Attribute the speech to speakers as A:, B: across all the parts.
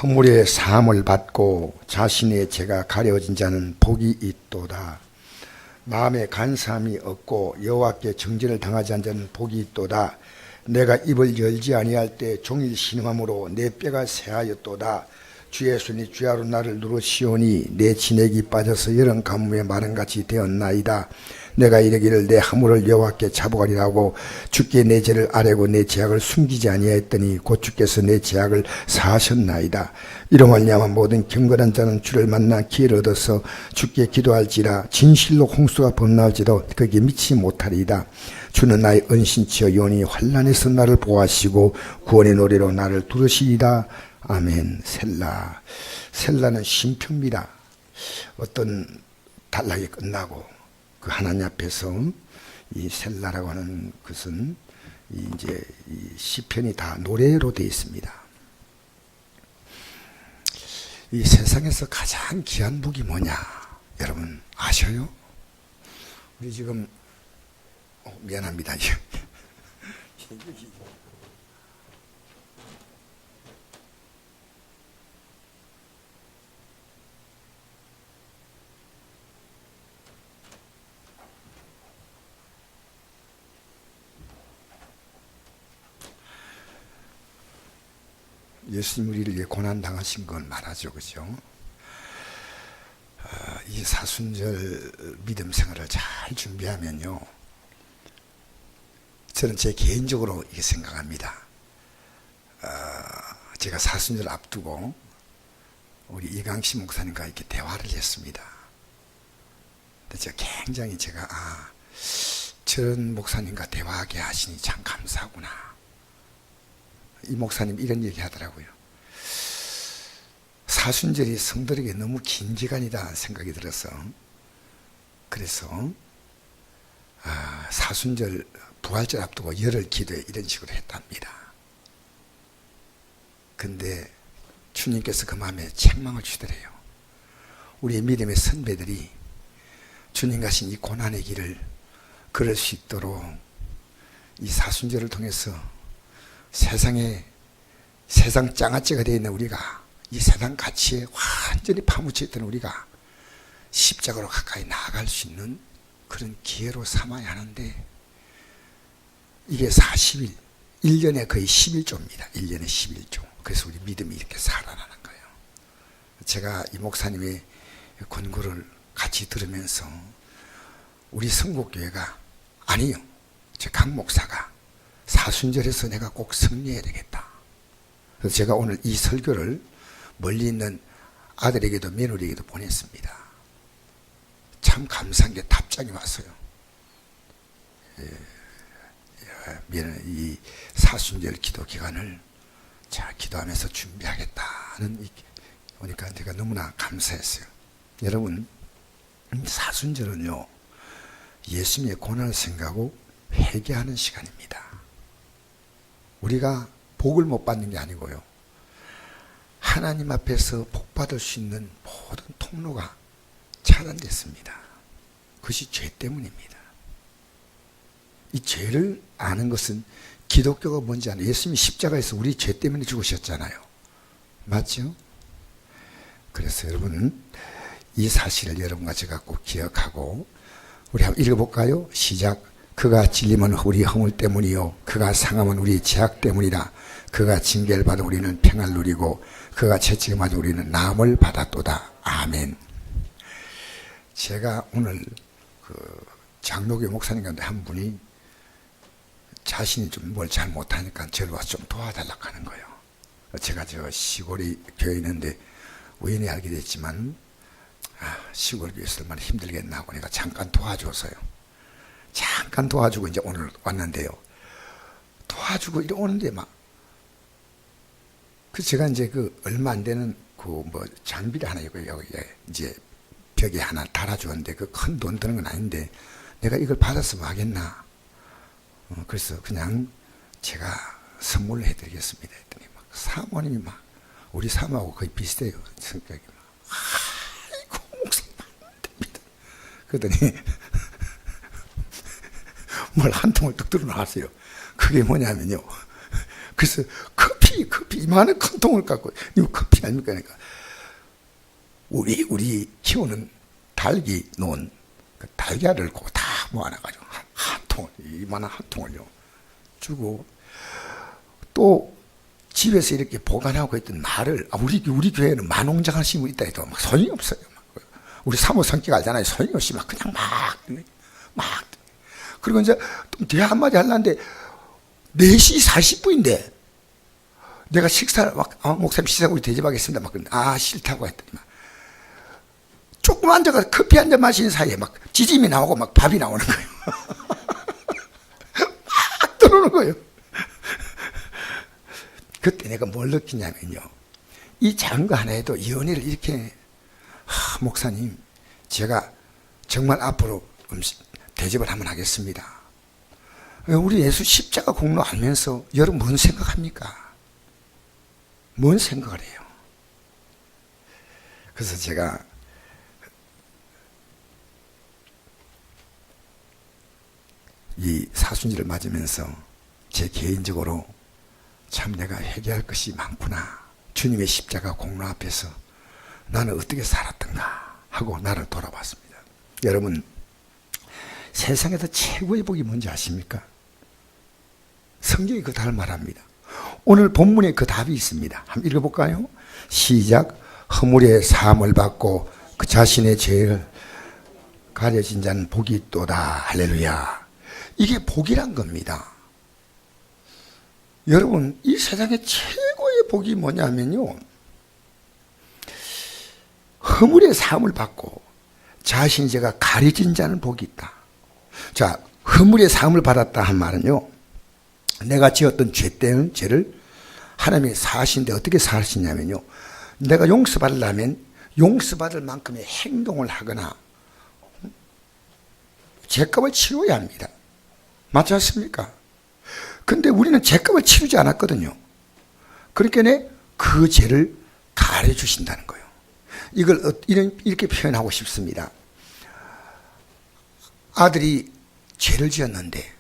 A: 허물의 사함을 받고 자신의 죄가 가려진 자는 복이 있도다. 마음에 간사함이 없고 여호와께 정죄를 당하지 않은 자는 복이 있도다. 내가 입을 열지 아니할 때 종일 신음함으로 내 뼈가 새하였도다. 주의 손이 주야로 나를 누르시오니 내 진액이 빠져서 여름 가뭄에 마른같이 되었나이다. 내가 이르기를 내 허물을 여호와께 자복하리라고 주께 내 죄를 아뢰고 내 죄악을 숨기지 아니하였더니 곧 주께서 내 죄악을 사하셨나이다. 이로 말미암아 모든 경건한 자는 주를 만나 기회를 얻어서 주께 기도할지라. 진실로 홍수가 범나올지도 거기에 미치지 못하리이다. 주는 나의 은신치여 영원히 환난에서 나를 보호하시고 구원의 노래로 나를 두르시리이다. 아멘. 셀라. 셀라는 쉼표입니다. 어떤 단락이 끝나고 그 하나님 앞에서 이 셀라라고 하는 것은 이제 이 시편이 다 노래로 되어 있습니다. 이 세상에서 가장 귀한 복이 뭐냐? 여러분 아셔요? 우리 지금 미안합니다. 예수님 우리를 위해 고난 당하신 건 말하죠, 그죠? 이 사순절 믿음 생활을 잘 준비하면요, 저는 제 개인적으로 이렇게 생각합니다. 제가 사순절 앞두고 우리 이강식 목사님과 이렇게 대화를 했습니다. 근데 제가 굉장히 저런 목사님과 대화하게 하시니 참 감사하구나. 이 목사님 이런 얘기 하더라고요. 사순절이 성도에게 너무 긴 기간이다 생각이 들어서, 그래서 사순절 부활절 앞두고 열흘 기도에 이런 식으로 했답니다. 근데 주님께서 그 마음에 책망을 주더래요. 우리 믿음의 선배들이 주님 가신 이 고난의 길을 걸을 수 있도록 이 사순절을 통해서 세상 장아찌가 되어 있는 우리가, 이 세상 가치에 완전히 파묻혀 있던 우리가 십자가로 가까이 나아갈 수 있는 그런 기회로 삼아야 하는데, 이게 40일, 1년에 거의 11조입니다. 1년에 11조. 그래서 우리 믿음이 이렇게 살아나는 거예요. 제가 이 목사님의 권고를 같이 들으면서 우리 성국교회가, 아니요, 제 강 목사가 사순절에서 내가 꼭 승리해야 되겠다. 그래서 제가 오늘 이 설교를 멀리 있는 아들에게도 며느리에게도 보냈습니다. 참 감사한 게 답장이 왔어요. 이 사순절 기도 기간을 잘 기도하면서 준비하겠다는 오니까 제가 너무나 감사했어요. 여러분, 사순절은요, 예수님의 고난을 생각하고 회개하는 시간입니다. 우리가 복을 못 받는 게 아니고요, 하나님 앞에서 복 받을 수 있는 모든 통로가 차단됐습니다. 그것이 죄 때문입니다. 이 죄를 아는 것은 기독교가 뭔지 아는, 예수님이 십자가에서 우리 죄 때문에 죽으셨잖아요. 맞죠? 그래서 여러분, 이 사실을 여러분과 제가 꼭 기억하고, 우리 한번 읽어볼까요? 시작. 그가 찔림은 우리 허물 때문이요, 그가 상함은 우리 죄악 때문이라. 그가 징계를 받아 우리는 평안을 누리고 그가 채찍을 맞아 우리는 나음을 받았도다. 아멘. 제가 오늘 장로교 목사님 가운데 한 분이 자신이 좀 뭘 잘 못하니까 저를 와서 좀 도와달라고 하는 거예요. 제가 저 시골에 교회 있는데 우연히 알게 됐지만, 시골 교회에서 얼마나 힘들겠나 하고 내가 잠깐 도와줘서요. 잠깐 도와주고 이제 오늘 왔는데요. 도와주고 이래 오는데 제가 이제 얼마 안 되는 장비를 하나 여기에 이제 벽에 하나 달아주었는데, 그 큰 돈 드는 건 아닌데 내가 이걸 받아서 뭐 하겠나. 그래서 그냥 제가 선물을 해드리겠습니다 했더니 사모님이 우리 사모하고 거의 비슷해요, 성격이. 아이고 목사님 안 됩니다. 그러더니 뭘 한 통을 뚝 들어 나왔어요. 그게 뭐냐면요, 그래서 커피 커피 이만한 큰 통을 갖고, 이거 커피 아닙니까? 그러니까 우리 키우는 달기 놓은 그 달걀을 다 모아놔가지고 한 통을, 이만한 한 통을요 주고, 또 집에서 이렇게 보관하고 있던 말을, 우리 교회는 만홍장을 심고 있다 해도 막 소용이 없어요. 우리 사모 성격 알잖아요. 소용이 없이 막 그냥 막. 그리고 이제 또 대화 한마디 하려는데 4시 40분인데 내가 식사를 막, 목사님 식사하고 대접하겠습니다. 막 그런데, 싫다고 했더니 막 조금 앉아서 커피 한 잔 마시는 사이에 막 지짐이 나오고 막 밥이 나오는 거예요. 막 들어오는 거예요. 그때 내가 뭘 느끼냐면요, 이 작은 거 하나에도 연애를 이렇게, 목사님, 제가 정말 앞으로 대접을 한번 하겠습니다. 우리 예수 십자가 공로 알면서 여러분 뭔 생각합니까? 뭔 생각을 해요? 그래서 제가 이 사순절을 맞으면서 제 개인적으로 참 내가 회개할 것이 많구나. 주님의 십자가 공로 앞에서 나는 어떻게 살았던가 하고 나를 돌아봤습니다. 여러분, 세상에서 최고의 복이 뭔지 아십니까? 성경이 그 답을 말합니다. 오늘 본문에 그 답이 있습니다. 한번 읽어볼까요? 시작. 허물의 사함을 받고 그 자신의 죄를 가려진 자는 복이 있도다. 할렐루야. 이게 복이란 겁니다. 여러분, 이 세상에 최고의 복이 뭐냐면요, 허물의 사함을 받고 자신의 죄가 가려진 자는 복이 있다. 자, 허물의 사함을 받았다 한 말은요, 내가 지었던 죄를 하나님이 사하신데 어떻게 사하시냐면요, 내가 용서받으려면 용서받을 만큼의 행동을 하거나 죄값을 치러야 합니다. 맞지 않습니까? 근데 우리는 죄값을 치르지 않았거든요. 그러니까 그 죄를 가려주신다는 거예요. 이걸 이렇게 표현하고 싶습니다. 아들이 죄를 지었는데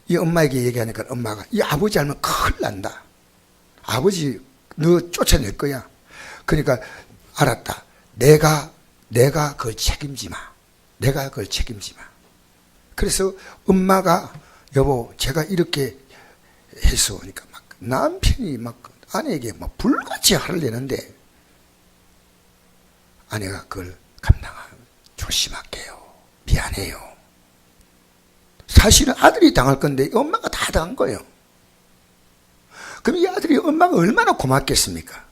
A: 이 엄마에게 얘기하니까 엄마가, 이 아버지 알면 큰일 난다. 아버지 너 쫓아낼 거야. 그러니까 알았다. 내가 그걸 책임지 마. 내가 그걸 책임지 마. 그래서 엄마가, 여보 제가 이렇게 해서, 그러니까 막 남편이 막 아내에게 막 불같이 화를 내는데 아내가 그걸 조심할게요. 미안해요. 사실은 아들이 당할 건데 엄마가 다 당한 거예요. 그럼 이 아들이 엄마가 얼마나 고맙겠습니까?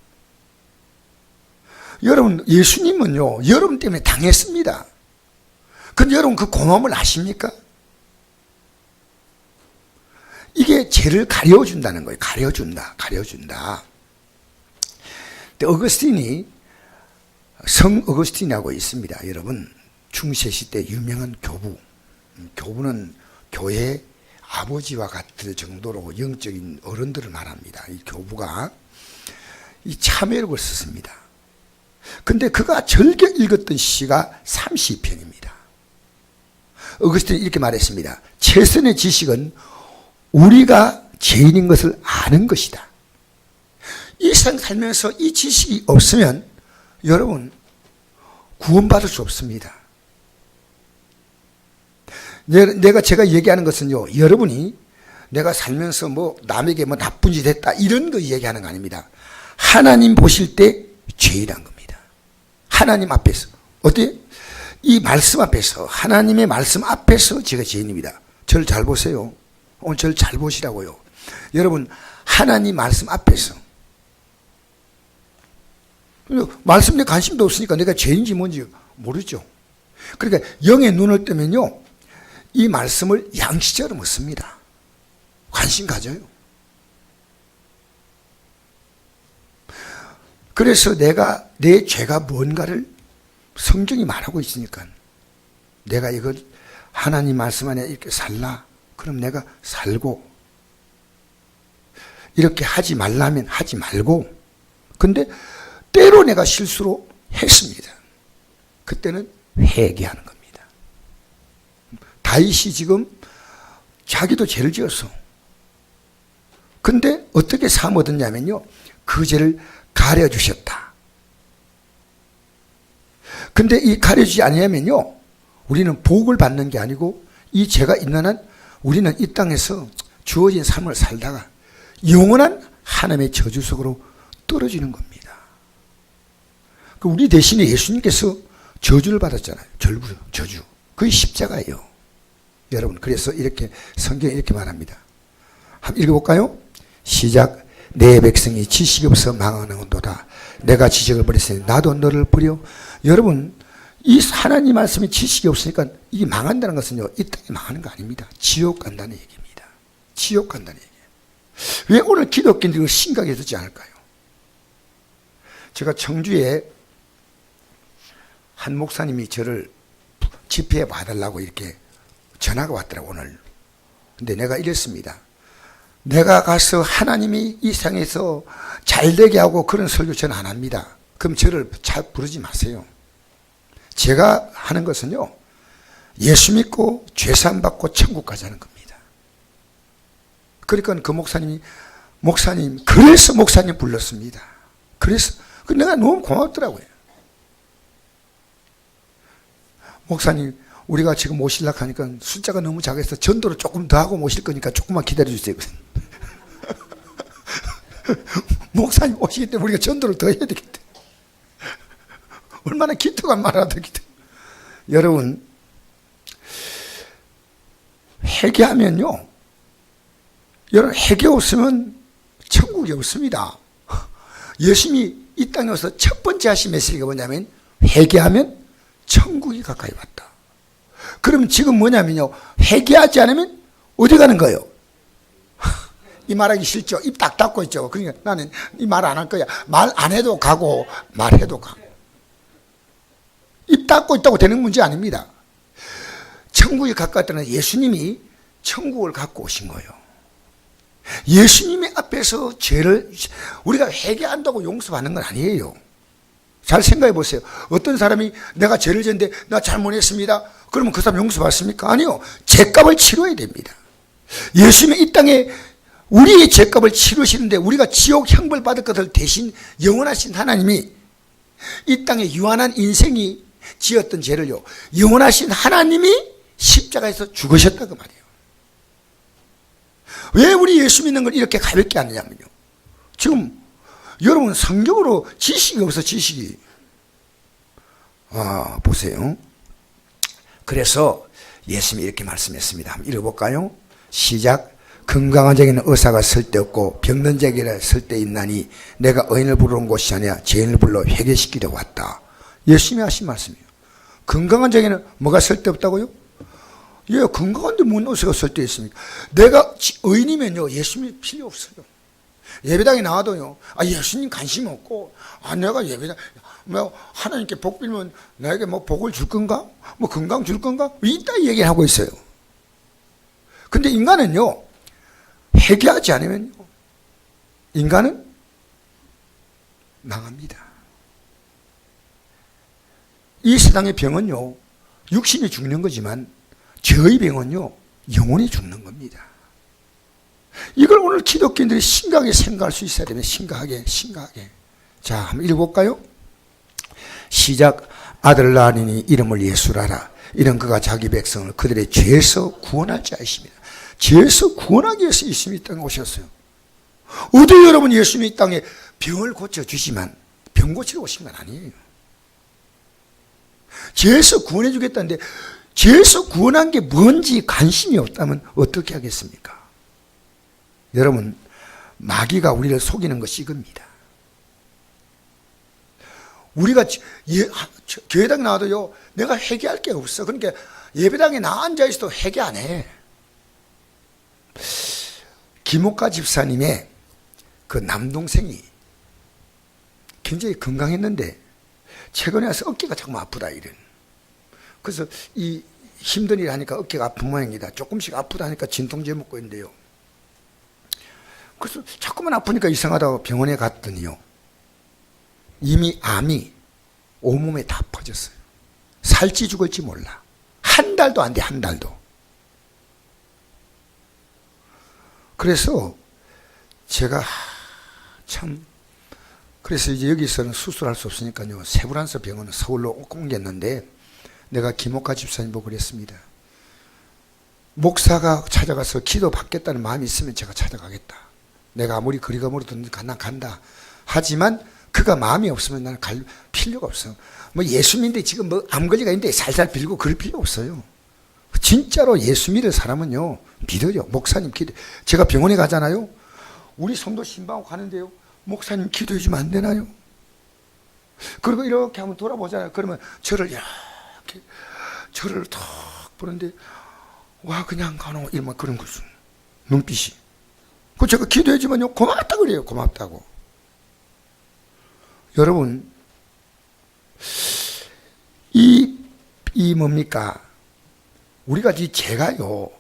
A: 여러분, 예수님은요, 여러분 때문에 당했습니다. 근데 여러분 그 고마움을 아십니까? 이게 죄를 가려준다는 거예요. 가려준다. 근데 성 어거스틴이라고 있습니다. 여러분, 중세시대 유명한 교부는 교회 아버지와 같을 정도로 영적인 어른들을 말합니다. 이 교부가 이 참회록을 썼습니다. 근데 그가 즐겨 읽었던 시가 30편입니다. 어거스틴이 이렇게 말했습니다. 최선의 지식은 우리가 죄인인 것을 아는 것이다. 이 세상 살면서 이 지식이 없으면 여러분 구원받을 수 없습니다. 제가 얘기하는 것은요, 여러분이 내가 살면서 남에게 나쁜 짓 했다 이런 거 얘기하는 거 아닙니다. 하나님 보실 때 죄인한 겁니다. 하나님 앞에서. 어때? 이 말씀 앞에서, 하나님의 말씀 앞에서 제가 죄인입니다. 저를 잘 보세요. 오늘 저를 잘 보시라고요. 여러분, 하나님 말씀 앞에서. 말씀에 관심도 없으니까 내가 죄인지 뭔지 모르죠. 그러니까 영의 눈을 뜨면요, 이 말씀을 양식적으로 묻습니다. 관심 가져요. 그래서 내 죄가 뭔가를 성경이 말하고 있으니까 내가 이걸 하나님 말씀 안에 이렇게 살라. 그럼 내가 살고, 이렇게 하지 말라면 하지 말고. 근데 때로 내가 실수로 했습니다. 그때는 회개하는 겁니다. 다윗이 지금 자기도 죄를 지었어. 근데 어떻게 상 얻었냐면요, 그 죄를 가려주셨다. 근데 이 가려주지 않으면요, 우리는 복을 받는 게 아니고 이 죄가 있는 한 우리는 이 땅에서 주어진 삶을 살다가 영원한 하나님의 저주 속으로 떨어지는 겁니다. 우리 대신에 예수님께서 저주를 받았잖아요. 저주. 그게 십자가예요. 여러분, 그래서 이렇게 성경에 이렇게 말합니다. 한번 읽어볼까요? 시작. 내 백성이 지식이 없어 망하는도다. 내가 지식을 버렸으니 나도 너를 버려. 여러분, 이 하나님 말씀이 지식이 없으니까 이게 망한다는 것은요, 이 땅에 망하는 거 아닙니다. 지옥 간다는 얘기입니다. 지옥 간다는 얘기예요. 왜 오늘 기독교인들이 심각해 듣지 않을까요? 제가 청주에 한 목사님이 저를 집회에 봐달라고 이렇게 전화가 왔더라고, 오늘. 근데 내가 이랬습니다. 내가 가서 하나님이 이 세상에서 잘되게 하고 그런 설교 저는 안 합니다. 그럼 저를 잘 부르지 마세요. 제가 하는 것은요, 예수 믿고 죄사함 받고 천국 가자는 겁니다. 그러니까 그 목사님, 그래서 목사님 불렀습니다. 그래서 내가 너무 고맙더라고요. 목사님, 우리가 지금 모시려고 하니까 숫자가 너무 작아서 전도를 조금 더 하고 모실 거니까 조금만 기다려주세요. 목사님 오시기 때문에 우리가 전도를 더 해야 되기 때문에. 얼마나 기특한 말을 하기 때문에. 여러분, 회개하면요, 여러분, 회개 없으면 천국이 없습니다. 예수님이 이 땅에 와서 첫 번째 하신 메시지가 뭐냐면, 회개하면 천국이 가까이 왔다. 그러면 지금 뭐냐면요, 회개하지 않으면 어디 가는 거예요? 이 말하기 싫죠. 입 딱 닫고 있죠. 그러니까 나는 이 말 안 할 거야. 말 안 해도 가고 말해도 가고. 입 닫고 있다고 되는 문제 아닙니다. 천국이 가까웠다는 예수님이 천국을 갖고 오신 거예요. 예수님의 앞에서 죄를 우리가 회개한다고 용서받는 건 아니에요. 잘 생각해 보세요. 어떤 사람이 내가 죄를 지었는데 나 잘못했습니다. 그러면 그 사람 용서받습니까? 아니요. 죄값을 치러야 됩니다. 예수님이 이 땅에 우리의 죄값을 치르시는데 우리가 지옥 형벌 받을 것을 대신 영원하신 하나님이 이 땅에 유한한 인생이 지었던 죄를요, 영원하신 하나님이 십자가에서 죽으셨다고 말이에요. 왜 우리 예수 믿는 걸 이렇게 가볍게 하느냐면요, 지금 여러분 성경으로 지식이 없어. 지식이. 보세요. 그래서 예수님이 이렇게 말씀했습니다. 한번 읽어볼까요? 시작. 건강한 자에게는 의사가 쓸데없고 병든 자에게는 쓸데있나니 내가 의인을 부르는 곳이 아니라 죄인을 불러 회개시키려고 왔다. 예수님이 하신 말씀이에요. 건강한 자에게는 뭐가 쓸데없다고요? 예, 건강한데 뭔 의사가 쓸데있습니까? 내가 의인이면요, 예수님이 필요 없어요. 예배당에 나와도요, 예수님 관심 없고, 내가 예배당, 하나님께 복 빌면 나에게 복을 줄 건가? 건강 줄 건가? 이따 얘기를 하고 있어요. 근데 인간은요, 회개하지 않으면요, 인간은 망합니다. 이 세상의 병은요, 육신이 죽는 거지만, 죄의 병은요, 영혼이 죽는 겁니다. 이걸 오늘 기독교인들이 심각하게 생각할 수 있어야 되면 심각하게. 자, 한번 읽어볼까요? 시작. 아들 낳으니 이름을 예수라라. 이는 그가 자기 백성을 그들의 죄에서 구원할 자이십니다. 죄에서 구원하기 위해서 예수님이 이 땅에 오셨어요. 어디 여러분 예수님이 이 땅에 병을 고쳐주시만 병 고치러 오신 건 아니에요. 죄에서 구원해 주겠다는데 죄에서 구원한 게 뭔지 관심이 없다면 어떻게 하겠습니까? 여러분, 마귀가 우리를 속이는 것이 이겁니다. 우리가 교회당 나와도요, 내가 회개할 게 없어. 그러니까 예배당에 나 앉아있어도 회개 안 해. 김옥가 집사님의 그 남동생이 굉장히 건강했는데 최근에 와서 어깨가 자꾸 아프다 이런. 그래서 이 힘든 일 하니까 어깨가 아픈 모양이다. 조금씩 아프다 하니까 진통제 먹고 있는데요. 그래서 자꾸만 아프니까 이상하다고 병원에 갔더니요, 이미 암이 온몸에 다 퍼졌어요. 살지 죽을지 몰라. 한 달도 안 돼, 한 달도. 그래서 제가 참 그래서 이제 여기서는 수술할 수 없으니까요. 세브란스 병원은 서울로 옮겼는데 내가 김옥하 집사님 보고 그랬습니다. 목사가 찾아가서 기도 받겠다는 마음이 있으면 제가 찾아가겠다. 내가 아무리 거리가 멀어도 난 간다. 하지만 그가 마음이 없으면 나는 갈 필요가 없어. 뭐 예수 믿는데 지금 뭐 암 걸리가 있는데 살살 빌고 그럴 필요 없어요. 진짜로 예수 믿을 사람은요, 믿어요. 목사님 기도. 제가 병원에 가잖아요. 우리 성도 신방하고 가는데요. 목사님 기도해 주면 안 되나요? 그리고 이렇게 한번 돌아보잖아요. 그러면 저를 이렇게, 저를 탁 보는데, 와, 그냥 가노. 이러면 그런 거죠. 눈빛이. 그 제가 기도해 주면요. 고맙다 그래요. 고맙다고. 여러분, 이 뭡니까? 우리가 이 제가요,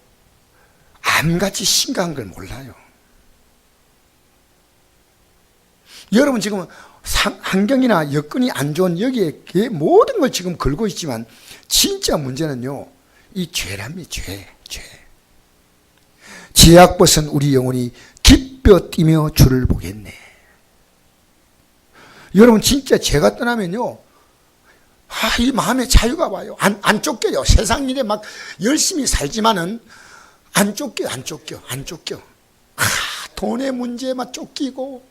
A: 암같이 심각한 걸 몰라요. 여러분 지금 환경이나 여건이 안 좋은 여기에 모든 걸 지금 걸고 있지만 진짜 문제는요, 이 죄랍니다. 죄. 죄악 벗은 우리 영혼이 기뻐 뛰며 주를 보겠네. 여러분 진짜 죄가 떠나면요, 이 마음의 자유가 와요. 안 쫓겨요. 세상 일에 막 열심히 살지만은 안 쫓겨. 돈의 문제만 쫓기고,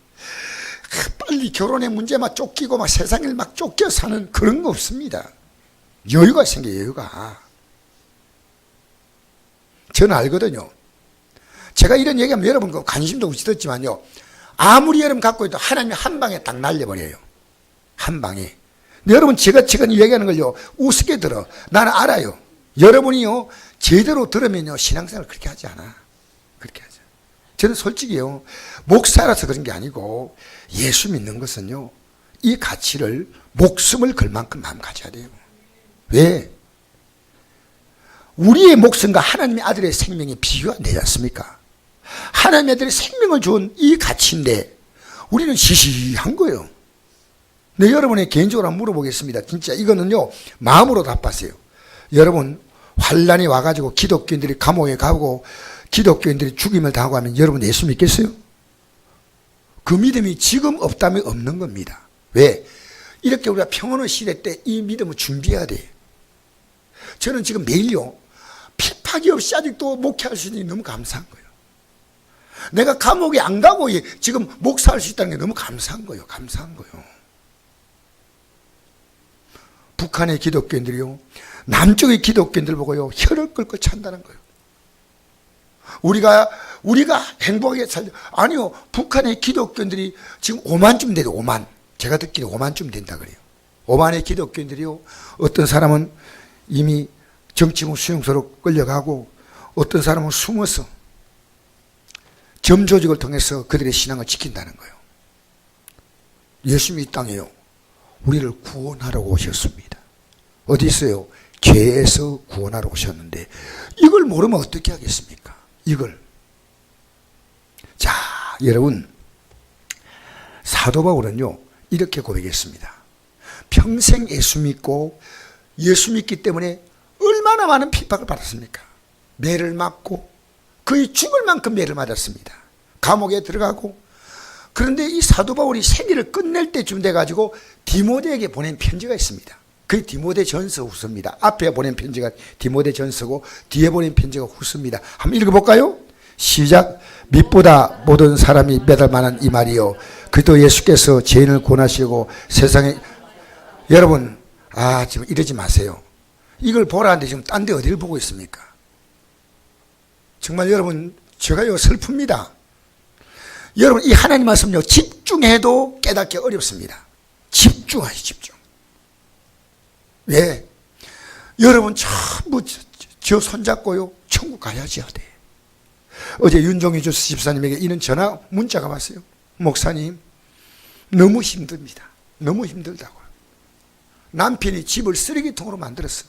A: 빨리 결혼의 문제만 쫓기고, 막 세상을 막 쫓겨 사는 그런 거 없습니다. 여유가 생겨요, 여유가. 저는 알거든요. 제가 이런 얘기하면 여러분 관심도 없으시겠지만요, 아무리 여러분 갖고 있어도 하나님이 한 방에 딱 날려버려요. 한 방에. 여러분 제가 지금 얘기하는 걸요, 우습게 들어. 나는 알아요. 여러분이요, 제대로 들으면요, 신앙생활을 그렇게 하지 않아. 그렇게 하죠. 저는 솔직히요, 목사라서 그런 게 아니고, 예수 믿는 것은요, 이 가치를 목숨을 걸 만큼 마음 가져야 돼요. 왜? 우리의 목숨과 하나님의 아들의 생명이 비교가 되지 않습니까? 하나님의 아들의 생명을 준 이 가치인데 우리는 시시한 거예요. 네, 여러분의 개인적으로 한번 물어보겠습니다. 진짜 이거는요, 마음으로 답하세요. 여러분, 환란이 와가지고 기독교인들이 감옥에 가고 기독교인들이 죽임을 당하고 하면 여러분 예수 믿겠어요? 그 믿음이 지금 없다면 없는 겁니다. 왜? 이렇게 우리가 평온의 시대 때 이 믿음을 준비해야 돼요. 저는 지금 매일요, 핍박이 없이 아직도 목회할 수 있는 게 너무 감사한 거예요. 내가 감옥에 안 가고 지금 목사할 수 있다는 게 너무 감사한 거예요. 감사한 거예요. 북한의 기독교인들이요, 남쪽의 기독교인들 보고요, 혀를 끌고 찬다는 거예요. 우리가 행복하게 살려. 아니요, 북한의 기독교인들이 지금 5만쯤 돼요. 5만. 제가 듣기로 5만쯤 된다 그래요. 5만의 기독교인들이요, 어떤 사람은 이미 정치부 수용소로 끌려가고, 어떤 사람은 숨어서 점 조직을 통해서 그들의 신앙을 지킨다는 거예요. 예수님이 이 땅에요, 우리를 구원하러 오셨습니다. 어디 있어요? 죄에서 구원하러 오셨는데 이걸 모르면 어떻게 하겠습니까? 이걸. 자, 여러분, 사도 바울은요, 이렇게 고백했습니다. 평생 예수 믿고 예수 믿기 때문에 얼마나 많은 핍박을 받았습니까? 매를 맞고 거의 죽을 만큼 매를 맞았습니다. 감옥에 들어가고. 그런데 이 사도 바울이 생애를 끝낼 때쯤 돼가지고 디모데에게 보낸 편지가 있습니다. 그 디모데 전서 후서입니다. 앞에 보낸 편지가 디모데 전서고 뒤에 보낸 편지가 후서입니다. 한번 읽어볼까요? 시작. 밑보다 모든 사람이 매달 만한 이 말이요, 그리스도 예수께서 죄인을 구원하시고 세상에. 여러분, 지금 이러지 마세요. 이걸 보라는데 지금 딴 데 어디를 보고 있습니까? 정말 여러분, 제가요, 슬픕니다. 여러분, 이 하나님 말씀요, 집중해도 깨닫기 어렵습니다. 집중하시, 집중. 왜? 여러분, 전부 저 손잡고요, 천국 가야지, 어디. 어제 윤종희 집사님에게 이런 전화 문자가 왔어요. 목사님, 너무 힘듭니다. 너무 힘들다고. 남편이 집을 쓰레기통으로 만들었어.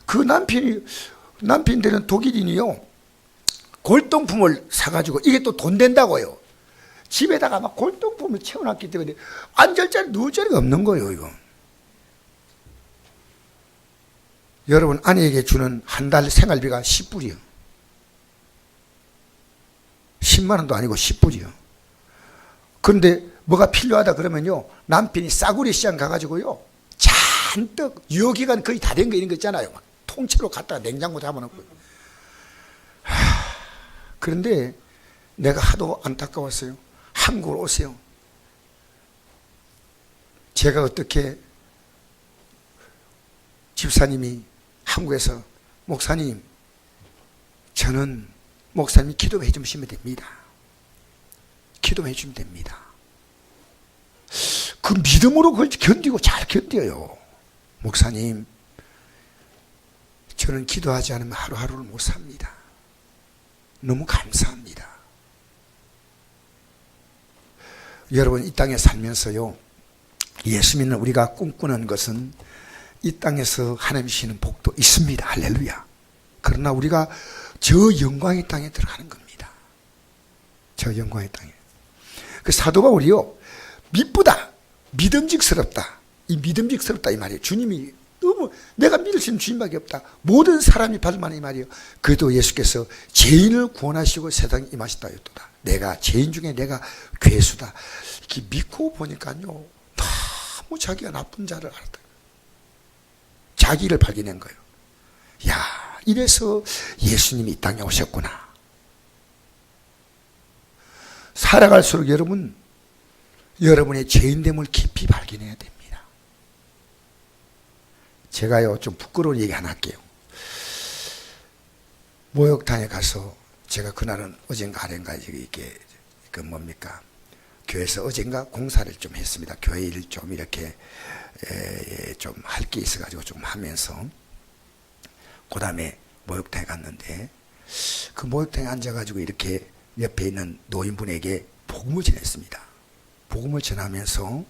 A: 그 남편이 되는 독일인이요, 골동품을 사가지고, 이게 또 돈 된다고요. 집에다가 막 골동품을 채워놨기 때문에 앉을 자리, 누울 자리가 없는 거예요, 이거. 여러분, 아내에게 주는 한 달 생활비가 10불이요. 10만 원도 아니고 10불이요. 그런데 뭐가 필요하다 그러면요, 남편이 싸구려 시장 가가지고요, 잔뜩 유효기간 거의 다 된 거 이런 거 있잖아요. 막 통째로 갖다가 냉장고 담아놓고. 그런데 내가 하도 안타까웠어요. 한국으로 오세요. 제가 어떻게, 집사님이 한국에서 목사님, 저는 목사님이 기도해 주시면 됩니다. 기도해 주시면 됩니다. 그 믿음으로 그걸 견디고 잘 견뎌요. 목사님, 저는 기도하지 않으면 하루하루를 못 삽니다. 너무 감사합니다. 여러분, 이 땅에 살면서요, 예수 믿는 우리가 꿈꾸는 것은 이 땅에서 하나님 주시는 복도 있습니다. 할렐루야. 그러나 우리가 저 영광의 땅에 들어가는 겁니다. 저 영광의 땅에. 그 사도 바울이요, 미쁘다, 믿음직스럽다, 이 믿음직스럽다 이 말이에요. 주님이 너무, 내가 믿을 수 있는 주님밖에 없다, 모든 사람이 받을 만한 이 말이에요. 그래도 예수께서 죄인을 구원하시고 세상에 임하셨다 했도다. 내가 죄인 중에 내가 괴수다, 이렇게 믿고 보니까요, 너무 자기가 나쁜 자를 알았다. 자기를 발견한 거예요. 야, 이래서 예수님이 이 땅에 오셨구나. 살아갈수록 여러분의 죄인됨을 깊이 발견해야 됩니다. 제가요, 좀 부끄러운 얘기 하나 할게요. 목욕탕에 가서, 제가 그날은 어젠가 아ren가 이게 그 뭡니까, 교회에서 어젠가 공사를 좀 했습니다. 교회 일 좀 이렇게 좀 할 게 있어가지고 좀 하면서, 그 다음에 목욕탕에 갔는데, 그 목욕탕에 앉아가지고 이렇게 옆에 있는 노인분에게 복음을 전했습니다. 복음을 전하면서,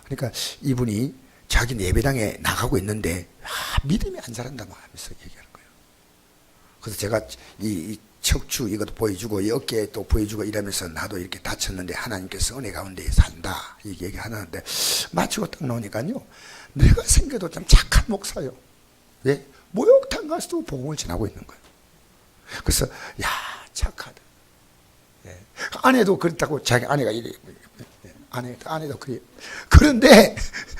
A: 그러니까 이분이 자기 예배당에 나가고 있는데, 믿음이 안 자란다 하면서 얘기하는 거예요. 그래서 제가 이 척추 이것도 보여주고, 이 어깨 또 보여주고 이러면서, 나도 이렇게 다쳤는데 하나님께서 은혜 가운데 산다, 이 얘기 하는데, 마치고 딱 나오니까요, 내가 생겨도 좀 착한 목사요. 왜? 목욕탕 가서도 복음을 전하고 있는 거예요. 그래서 야, 착하다. 예. 아내도 그렇다고, 자기 아내가 이래, 아내도 그래요. 그런데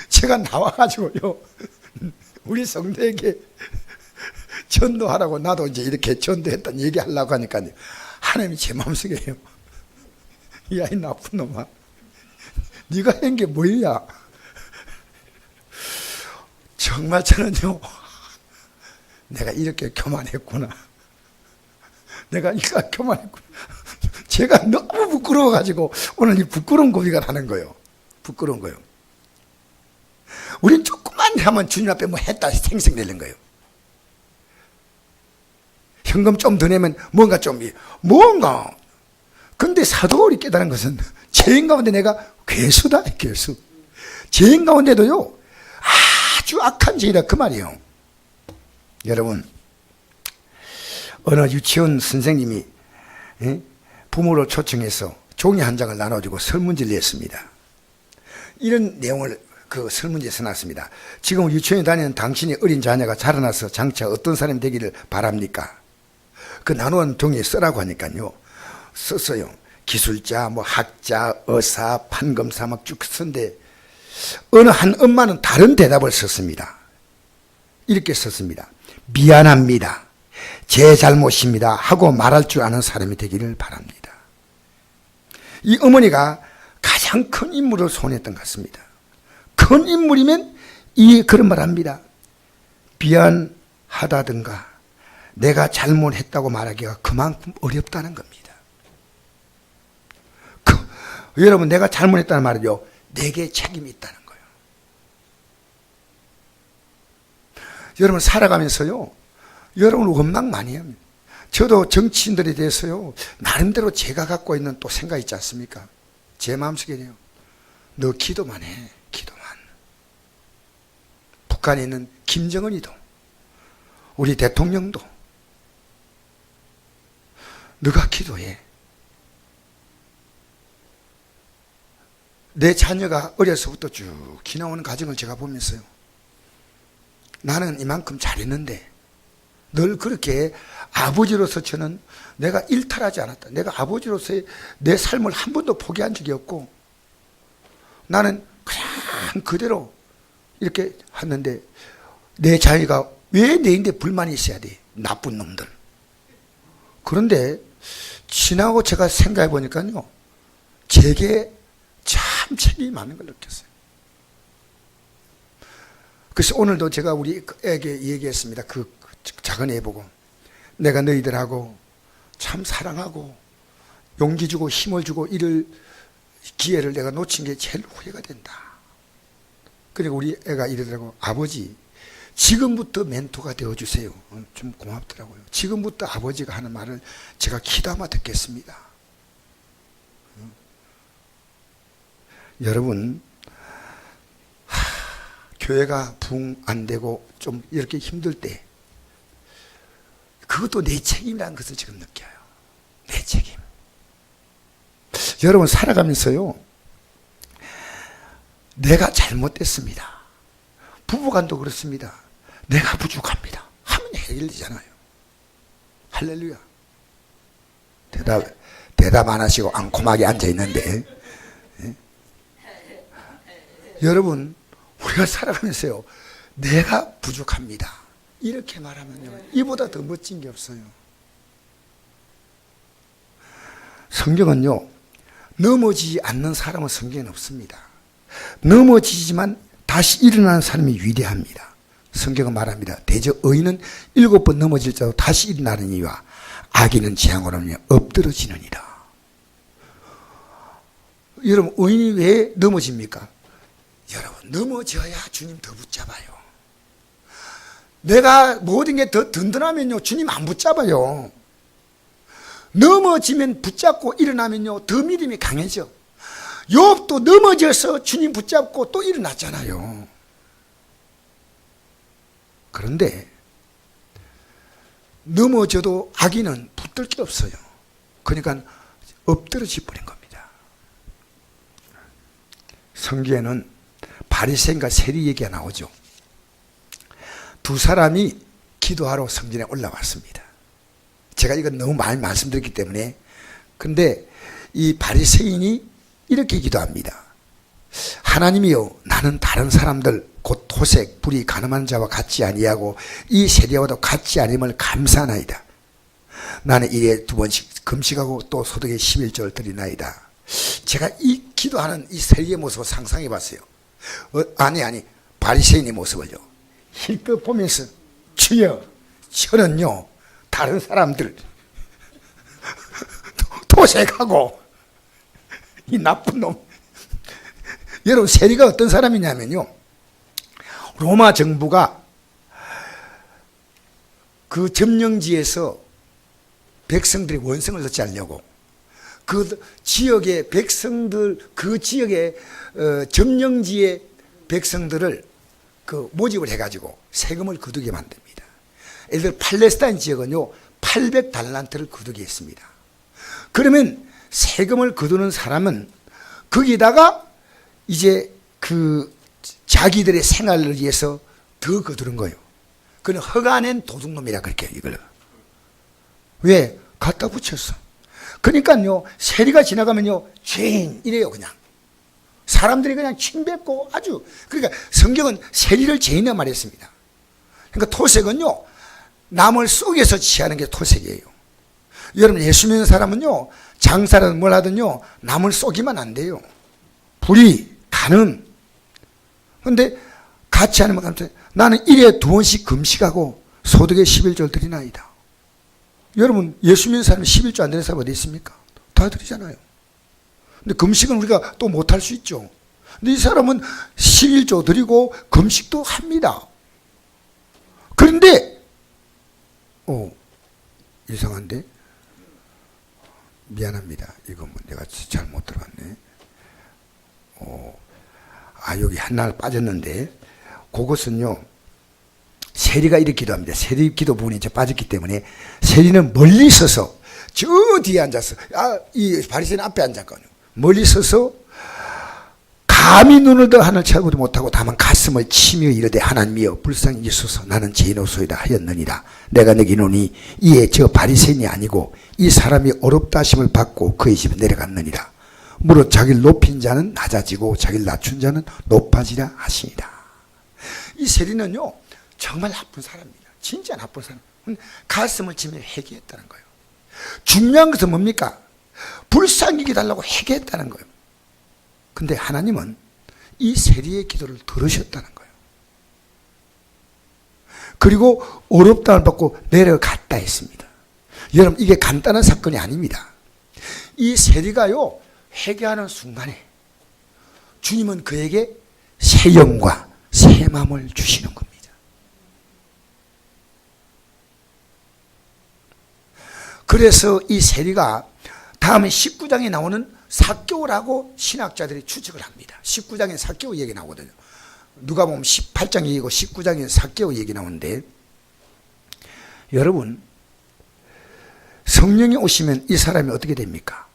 A: 제가 나와가지고요, 우리 성도에게 전도하라고, 나도 이제 이렇게 전도했다는 얘기 하려고 하니까요, 하나님이 제 마음속에요, 이 아이 나쁜 놈아, 네가 한 게 뭐야? 정말 저는요, 내가 이렇게 교만했구나. 내가 이렇게 교만했구나. 제가 너무 부끄러워가지고 오늘 이 부끄러운 고비가 나는 거예요. 부끄러운 거예요. 우린 조금만 하면 주님 앞에 뭐 했다 생색내는 거예요. 현금 좀 더 내면 뭔가. 근데 사도 바울이 깨달은 것은, 죄인 가운데 내가 괴수다, 괴수. 죄인 가운데도요, 아주 악한 죄이다, 그 말이에요. 여러분, 어느 유치원 선생님이 부모를 초청해서 종이 한 장을 나눠주고 설문지를 냈습니다. 이런 내용을 그 설문지에 써놨습니다. 지금 유치원에 다니는 당신의 어린 자녀가 자라나서 장차 어떤 사람이 되기를 바랍니까? 그 나누는 종이에 쓰라고 하니까요, 썼어요. 기술자, 뭐 학자, 의사, 판검사 막 쭉 썼는데, 어느 한 엄마는 다른 대답을 썼습니다. 이렇게 썼습니다. 미안합니다, 제 잘못입니다 하고 말할 줄 아는 사람이 되기를 바랍니다. 이 어머니가 가장 큰 인물을 소원했던 것 같습니다. 큰 인물이면 그런 말 합니다. 미안하다든가 내가 잘못했다고 말하기가 그만큼 어렵다는 겁니다. 여러분, 내가 잘못했다는 말은요, 내게 책임이 있다는 거예요. 여러분, 살아가면서요, 여러분 원망 많이 합니다. 저도 정치인들에 대해서요, 나름대로 제가 갖고 있는 또 생각 있지 않습니까? 제 마음속에요, 너 기도만 해, 기도만. 북한에 있는 김정은이도, 우리 대통령도, 너가 기도해. 내 자녀가 어려서부터 쭉 기나오는 과정을 제가 보면서요, 나는 이만큼 잘했는데 늘 그렇게 아버지로서 저는 내가 일탈하지 않았다. 내가 아버지로서의 내 삶을 한 번도 포기한 적이 없고, 나는 그냥 그대로 이렇게 했는데 내 자녀가 왜 내인데 불만이 있어야 돼? 나쁜 놈들. 그런데 지나고 제가 생각해 보니까요, 제게 참 책임이 많은 걸 느꼈어요. 그래서 오늘도 제가 우리 애에게 얘기했습니다. 그 작은 애 보고, 내가 너희들하고 참 사랑하고 용기 주고 힘을 주고 이럴 기회를 내가 놓친 게 제일 후회가 된다. 그리고 우리 애가 이러더라고. 아버지, 지금부터 멘토가 되어주세요. 좀 고맙더라고요. 지금부터 아버지가 하는 말을 제가 귀담아 듣겠습니다. 여러분, 교회가 붕 안 되고 좀 이렇게 힘들 때 그것도 내 책임이라는 것을 지금 느껴요. 내 책임. 여러분, 살아가면서요, 내가 잘못됐습니다. 부부간도 그렇습니다. 내가 부족합니다 하면 해결되잖아요. 할렐루야. 대답 안 하시고 앙콤하게 앉아있는데, 여러분, 우리가 살아가면서요, 내가 부족합니다 이렇게 말하면요, 이보다 더 멋진 게 없어요. 성경은요, 넘어지지 않는 사람은 성경에는 없습니다. 넘어지지만 다시 일어나는 사람이 위대합니다. 성경은 말합니다. 대저 의인은 7번 넘어질지라도 다시 일어나느니와 악인은 재앙으로 엎드러지느니라. 여러분, 의인이 왜 넘어집니까? 여러분, 넘어져야 주님 더 붙잡아요. 내가 모든 게 더 든든하면요, 주님 안 붙잡아요. 넘어지면 붙잡고 일어나면요, 더 믿음이 강해져. 욥도 넘어져서 주님 붙잡고 또 일어났잖아요. 그런데 넘어져도 악인은 붙들 게 없어요. 그러니까 엎드러져 버린 겁니다. 성경에는 바리새인과 세리 얘기가 나오죠. 두 사람이 기도하러 성전에 올라왔습니다. 제가 이건 너무 많이 말씀드렸기 때문에. 근데 이 바리새인이 이렇게 기도합니다. 하나님이여, 나는 다른 사람들 곧 토색, 불의, 가늠한 자와 같지 아니하고 이 세리와도 같지 아님을 감사하나이다. 나는 일에 2번씩 금식하고 또 소득의 11조를 드리나이다. 제가 이 기도하는 이 세리의 모습을 상상해 봤어요. 아니 바리새인의 모습을요, 힐끗 보면서, 주여, 저는요 다른 사람들 토색하고 이 나쁜 놈. 여러분, 세리가 어떤 사람이냐면요, 로마 정부가 그 점령지에서 백성들이 원성을 넣지 않으려고 그 지역의 백성들, 그 지역의 점령지의 백성들을 그 모집을 해가지고 세금을 거두게 만듭니다. 예를 들어 팔레스타인 지역은요 800달란트를 거두게 했습니다. 그러면 세금을 거두는 사람은 거기다가 이제 그 자기들의 생활을 위해서 더 거두는 거예요. 그는 허가 낸 도둑놈이라 그렇게 이걸. 왜? 갖다 붙였어. 그러니까요, 세리가 지나가면요, 죄인 이래요. 그냥 사람들이 그냥 침뱉고 아주. 그러니까 성경은 세리를 죄인이라 말했습니다. 그러니까 토색은요, 남을 속여서 취하는 게 토색이에요. 여러분, 예수 믿는 사람은요, 장사든 뭘 하든요, 남을 속이면 안 돼요. 불의, 간음. 근데 같이 하는 것 같아요. 나는 1에 2번씩 금식하고 소득의 11조를 드리나이다. 여러분, 예수 믿는 사람이 11조 안 되는 사람 어디 있습니까? 다 드리잖아요. 근데 금식은 우리가 또 못할 수 있죠. 근데 이 사람은 11조 드리고 금식도 합니다. 그런데 이상한데? 미안합니다. 이거 내가 잘못 들어갔네. 여기 하나 빠졌는데, 그것은요, 세리가 이렇게 기도합니다. 세리 기도 부분이 이제 빠졌기 때문에, 세리는 멀리 서서, 저 뒤에 앉아서, 이 바리새인 앞에 앉았거든요. 멀리 서서, 감히 눈을 더 하늘 쳐다보지 못하고 다만 가슴을 치며 이르되, 하나님이여 불쌍히 여기소서, 나는 죄인오소이다 하였느니라. 내가 느끼노니 이에 저 바리새인이 아니고 이 사람이 어렵다 하심을 받고 그의 집에 내려갔느니라. 무릇 자기를 높인 자는 낮아지고 자기를 낮춘 자는 높아지라 하시니라. 이 세리는요 정말 나쁜 사람입니다. 진짜 나쁜 사람. 가슴을 치며 회개했다는 거예요. 중요한 것은 뭡니까? 불쌍히 여겨달라고 회개했다는 거예요. 근데 하나님은 이 세리의 기도를 들으셨다는 거예요. 그리고 어렵다를 받고 내려갔다 했습니다. 여러분 이게 간단한 사건이 아닙니다. 이 세리가요 회개하는 순간에 주님은 그에게 새 영과 새 마음을 주시는 겁니다. 그래서 이 세리가 다음에 19장에 나오는 삭개오라고 신학자들이 추측을 합니다. 19장에 삭개오 얘기 나오거든요. 누가 보면 18장 얘기고 19장에 삭개오 얘기 나오는데, 여러분 성령이 오시면 이 사람이 어떻게 됩니까?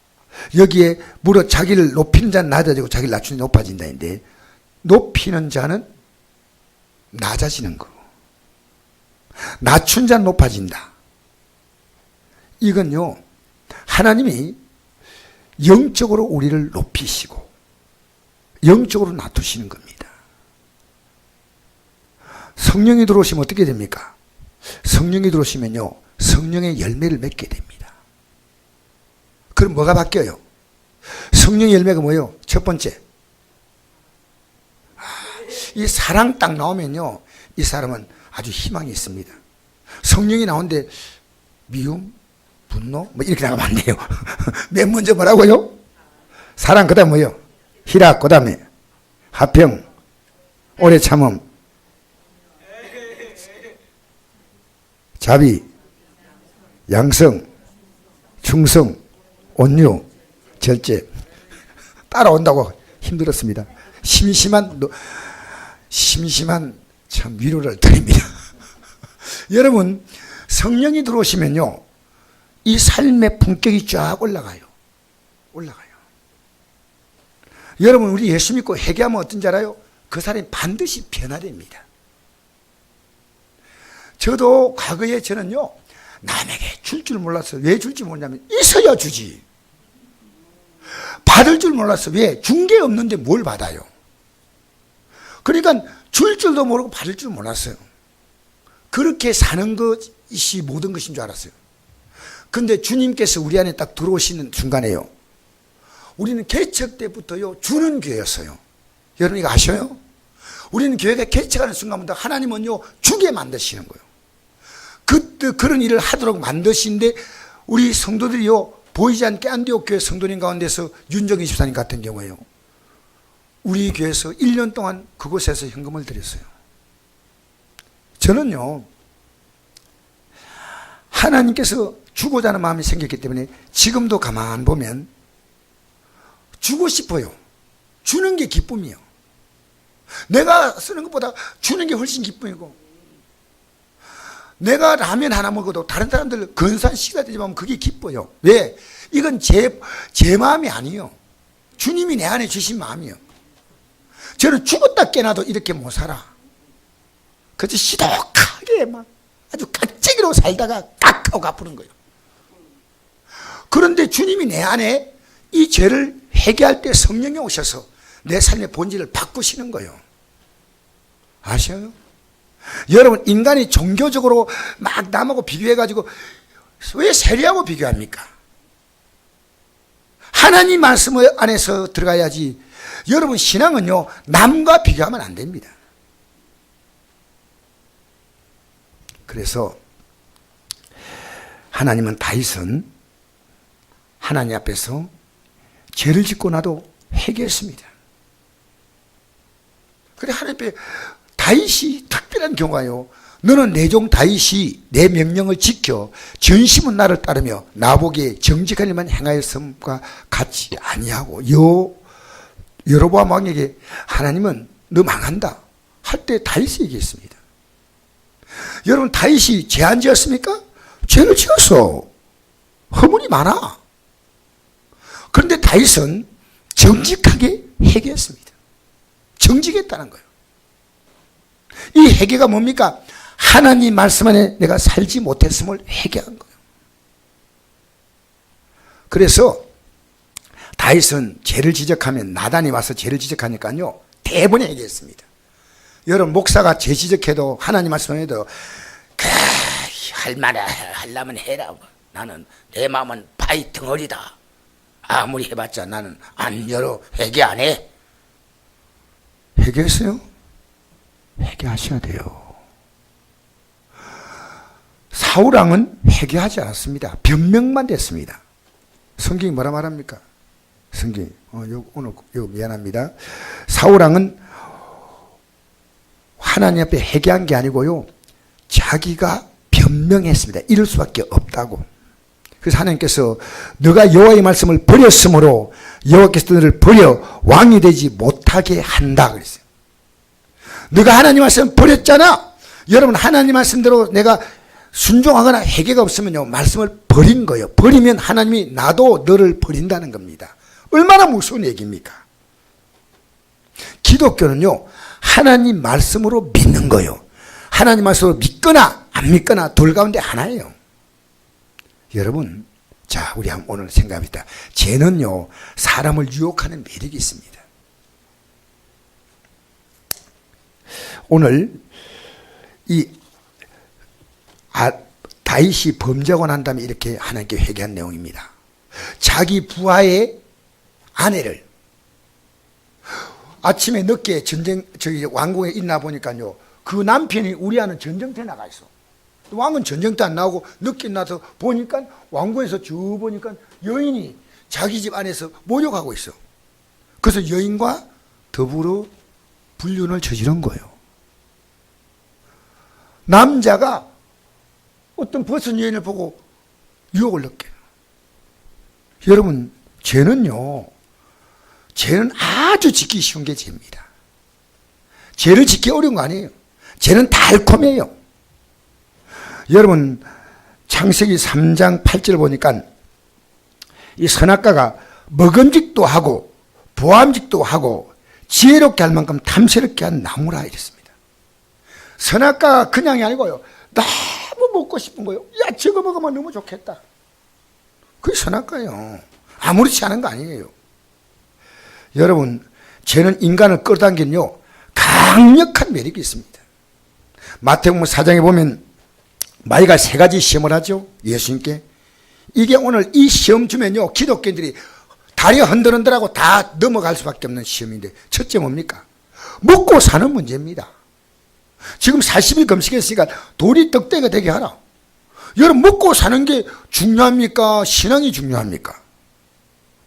A: 여기에 무릇 자기를 높이는 자는 낮아지고 자기를 낮추는 자는 높아진다는데, 높이는 자는 낮아지는 거, 낮춘 자는 높아진다. 이건요 하나님이 영적으로 우리를 높이시고 영적으로 낮추시는 겁니다. 성령이 들어오시면 어떻게 됩니까? 성령이 들어오시면요 성령의 열매를 맺게 됩니다. 그럼 뭐가 바뀌어요? 성령의 열매가 뭐예요? 첫 번째, 이 사랑 딱 나오면요 이 사람은 아주 희망이 있습니다. 성령이 나오는데 미움, 분노 뭐 이렇게 나가면 안 돼요. 맨 먼저 뭐라고요? 사랑, 그 다음 뭐예요? 희락, 그 다음에 화평, 오래 참음, 자비, 양성, 충성, 온유, 절제. 따라온다고 힘들었습니다. 심심한 참 위로를 드립니다. 여러분 성령이 들어오시면요 이 삶의 품격이 쫙 올라가요. 여러분 우리 예수 믿고 회개하면 어떤지 알아요? 그 사람이 반드시 변화됩니다. 저도 과거에 저는요 남에게 줄 줄 몰랐어요. 왜 줄지 모르냐면 있어야 주지. 받을 줄 몰랐어요. 왜? 준 게 없는데 뭘 받아요? 그러니까 줄 줄도 모르고 받을 줄 몰랐어요. 그렇게 사는 것이 모든 것인 줄 알았어요. 근데 주님께서 우리 안에 딱 들어오시는 순간에요 우리는 개척 때부터요 주는 교회였어요. 여러분 이거 아셔요? 우리는 교회가 개척하는 순간부터 하나님은요 주게 만드시는 거예요. 그때 그런 일을 하도록 만드신데, 우리 성도들이요 보이지 않게 안디옥 교회 성도님 가운데서 윤정희 집사님 같은 경우에요 우리 교회에서 1년 동안 그곳에서 현금을 드렸어요. 저는요 하나님께서 주고자 하는 마음이 생겼기 때문에 지금도 가만 보면 주고 싶어요. 주는 게 기쁨이에요. 내가 쓰는 것보다 주는 게 훨씬 기쁨이고, 내가 라면 하나 먹어도 다른 사람들 근사한 식사 되지만 그게 기뻐요. 왜? 이건 제 마음이 아니에요. 주님이 내 안에 주신 마음이에요. 저는 죽었다 깨나도 이렇게 못 살아. 그저 시독하게 막 아주 깍쟁이로 살다가 깍 하고 갚는 거예요. 그런데 주님이 내 안에 이 죄를 회개할 때 성령이 오셔서 내 삶의 본질을 바꾸시는 거예요. 아셔요? 여러분 인간이 종교적으로 막 남하고 비교해가지고 왜 세리하고 비교합니까? 하나님 말씀 안에서 들어가야지. 여러분 신앙은요 남과 비교하면 안 됩니다. 그래서 하나님은 다윗은 하나님 앞에서 죄를 짓고 나도 회개했습니다. 그래 하나님 앞에 다윗이 특별한 경우가요 너는 내 종 다윗이 내 명령을 지켜 전심은 나를 따르며 나보기에 정직한 일만 행하였음과 같이 아니하고 여로보암 왕에게 하나님은 너 망한다 할 때 다윗이 얘기했습니다. 여러분 다윗이 죄 안 지었습니까? 죄를 지었어. 허물이 많아. 그런데 다윗은 정직하게 회개했습니다. 정직했다는 거예요. 이 회개가 뭡니까? 하나님 말씀 안에 내가 살지 못했음을 회개한 거예요. 그래서 다윗은 죄를 지적하면 나단이 와서 죄를 지적하니까요 대번에 얘기했습니다. 여러분 목사가 죄 지적해도 하나님 말씀해도 할 말에 하려면 해라. 나는 내 마음은 바위 덩어리다. 아무리 해봤자 나는 안 열어. 회개 안 해. 회개했어요? 회개하셔야 돼요. 사울왕은 회개하지 않았습니다. 변명만 됐습니다. 성경이 뭐라 말합니까? 성경이 오늘 미안합니다. 사울왕은 하나님 앞에 회개한 게 아니고요 자기가 변명했습니다. 이럴 수밖에 없다고. 그래서 하나님께서 너가 여호와의 말씀을 버렸으므로 여호와께서 너를 버려 왕이 되지 못하게 한다 그랬어요. 너가 하나님 말씀 버렸잖아. 여러분 하나님 말씀대로 내가 순종하거나 회개가 없으면요 말씀을 버린 거예요. 버리면 하나님이 나도 너를 버린다는 겁니다. 얼마나 무서운 얘기입니까? 기독교는요 하나님 말씀으로 믿는 거예요. 하나님 말씀으로 믿거나 안 믿거나 둘 가운데 하나예요. 여러분 자 우리 오늘 생각합니다. 죄는요 사람을 유혹하는 매력이 있습니다. 오늘 이 다윗이 범죄하고 난 다음에 이렇게 하나님께 회개한 내용입니다. 자기 부하의 아내를 아침에 늦게 왕궁에 있나 보니까요 그 남편이 우리아는 전쟁터에 나가 있어. 왕은 전쟁터 안 나오고 늦게 나서 보니까 왕궁에서 쭉 보니까 여인이 자기 집 안에서 모욕하고 있어. 그래서 여인과 더불어 불륜을 저지른 거예요. 남자가 어떤 벗은 여인을 보고 유혹을 느껴요. 여러분 죄는 아주 짓기 쉬운 게 죄입니다. 죄를 짓기 어려운 거 아니에요. 죄는 달콤해요. 여러분 창세기 3장 8절 보니까 이 선악과가 먹음직도 하고 보암직도 하고 지혜롭게 할 만큼 탐스럽게 한 나무라 이랬습니다. 선악과가 그냥이 아니고요 너무 먹고 싶은 거예요. 야 저거 먹으면 너무 좋겠다. 그게 선악과예요. 아무렇지 않은 거 아니에요. 여러분 죄는 인간을 끌어당기는요 강력한 매력이 있습니다. 마태복음 4장에 보면 마귀가 3가지 시험을 하죠. 예수님께. 이게 오늘 이 시험 주면요 기독교인들이 다리 흔들흔들하고 다 넘어갈 수밖에 없는 시험인데 첫째 뭡니까? 먹고 사는 문제입니다. 지금 40일 금식했으니까 돌이 떡대가 되게 하라. 여러분 먹고 사는 게 중요합니까? 신앙이 중요합니까?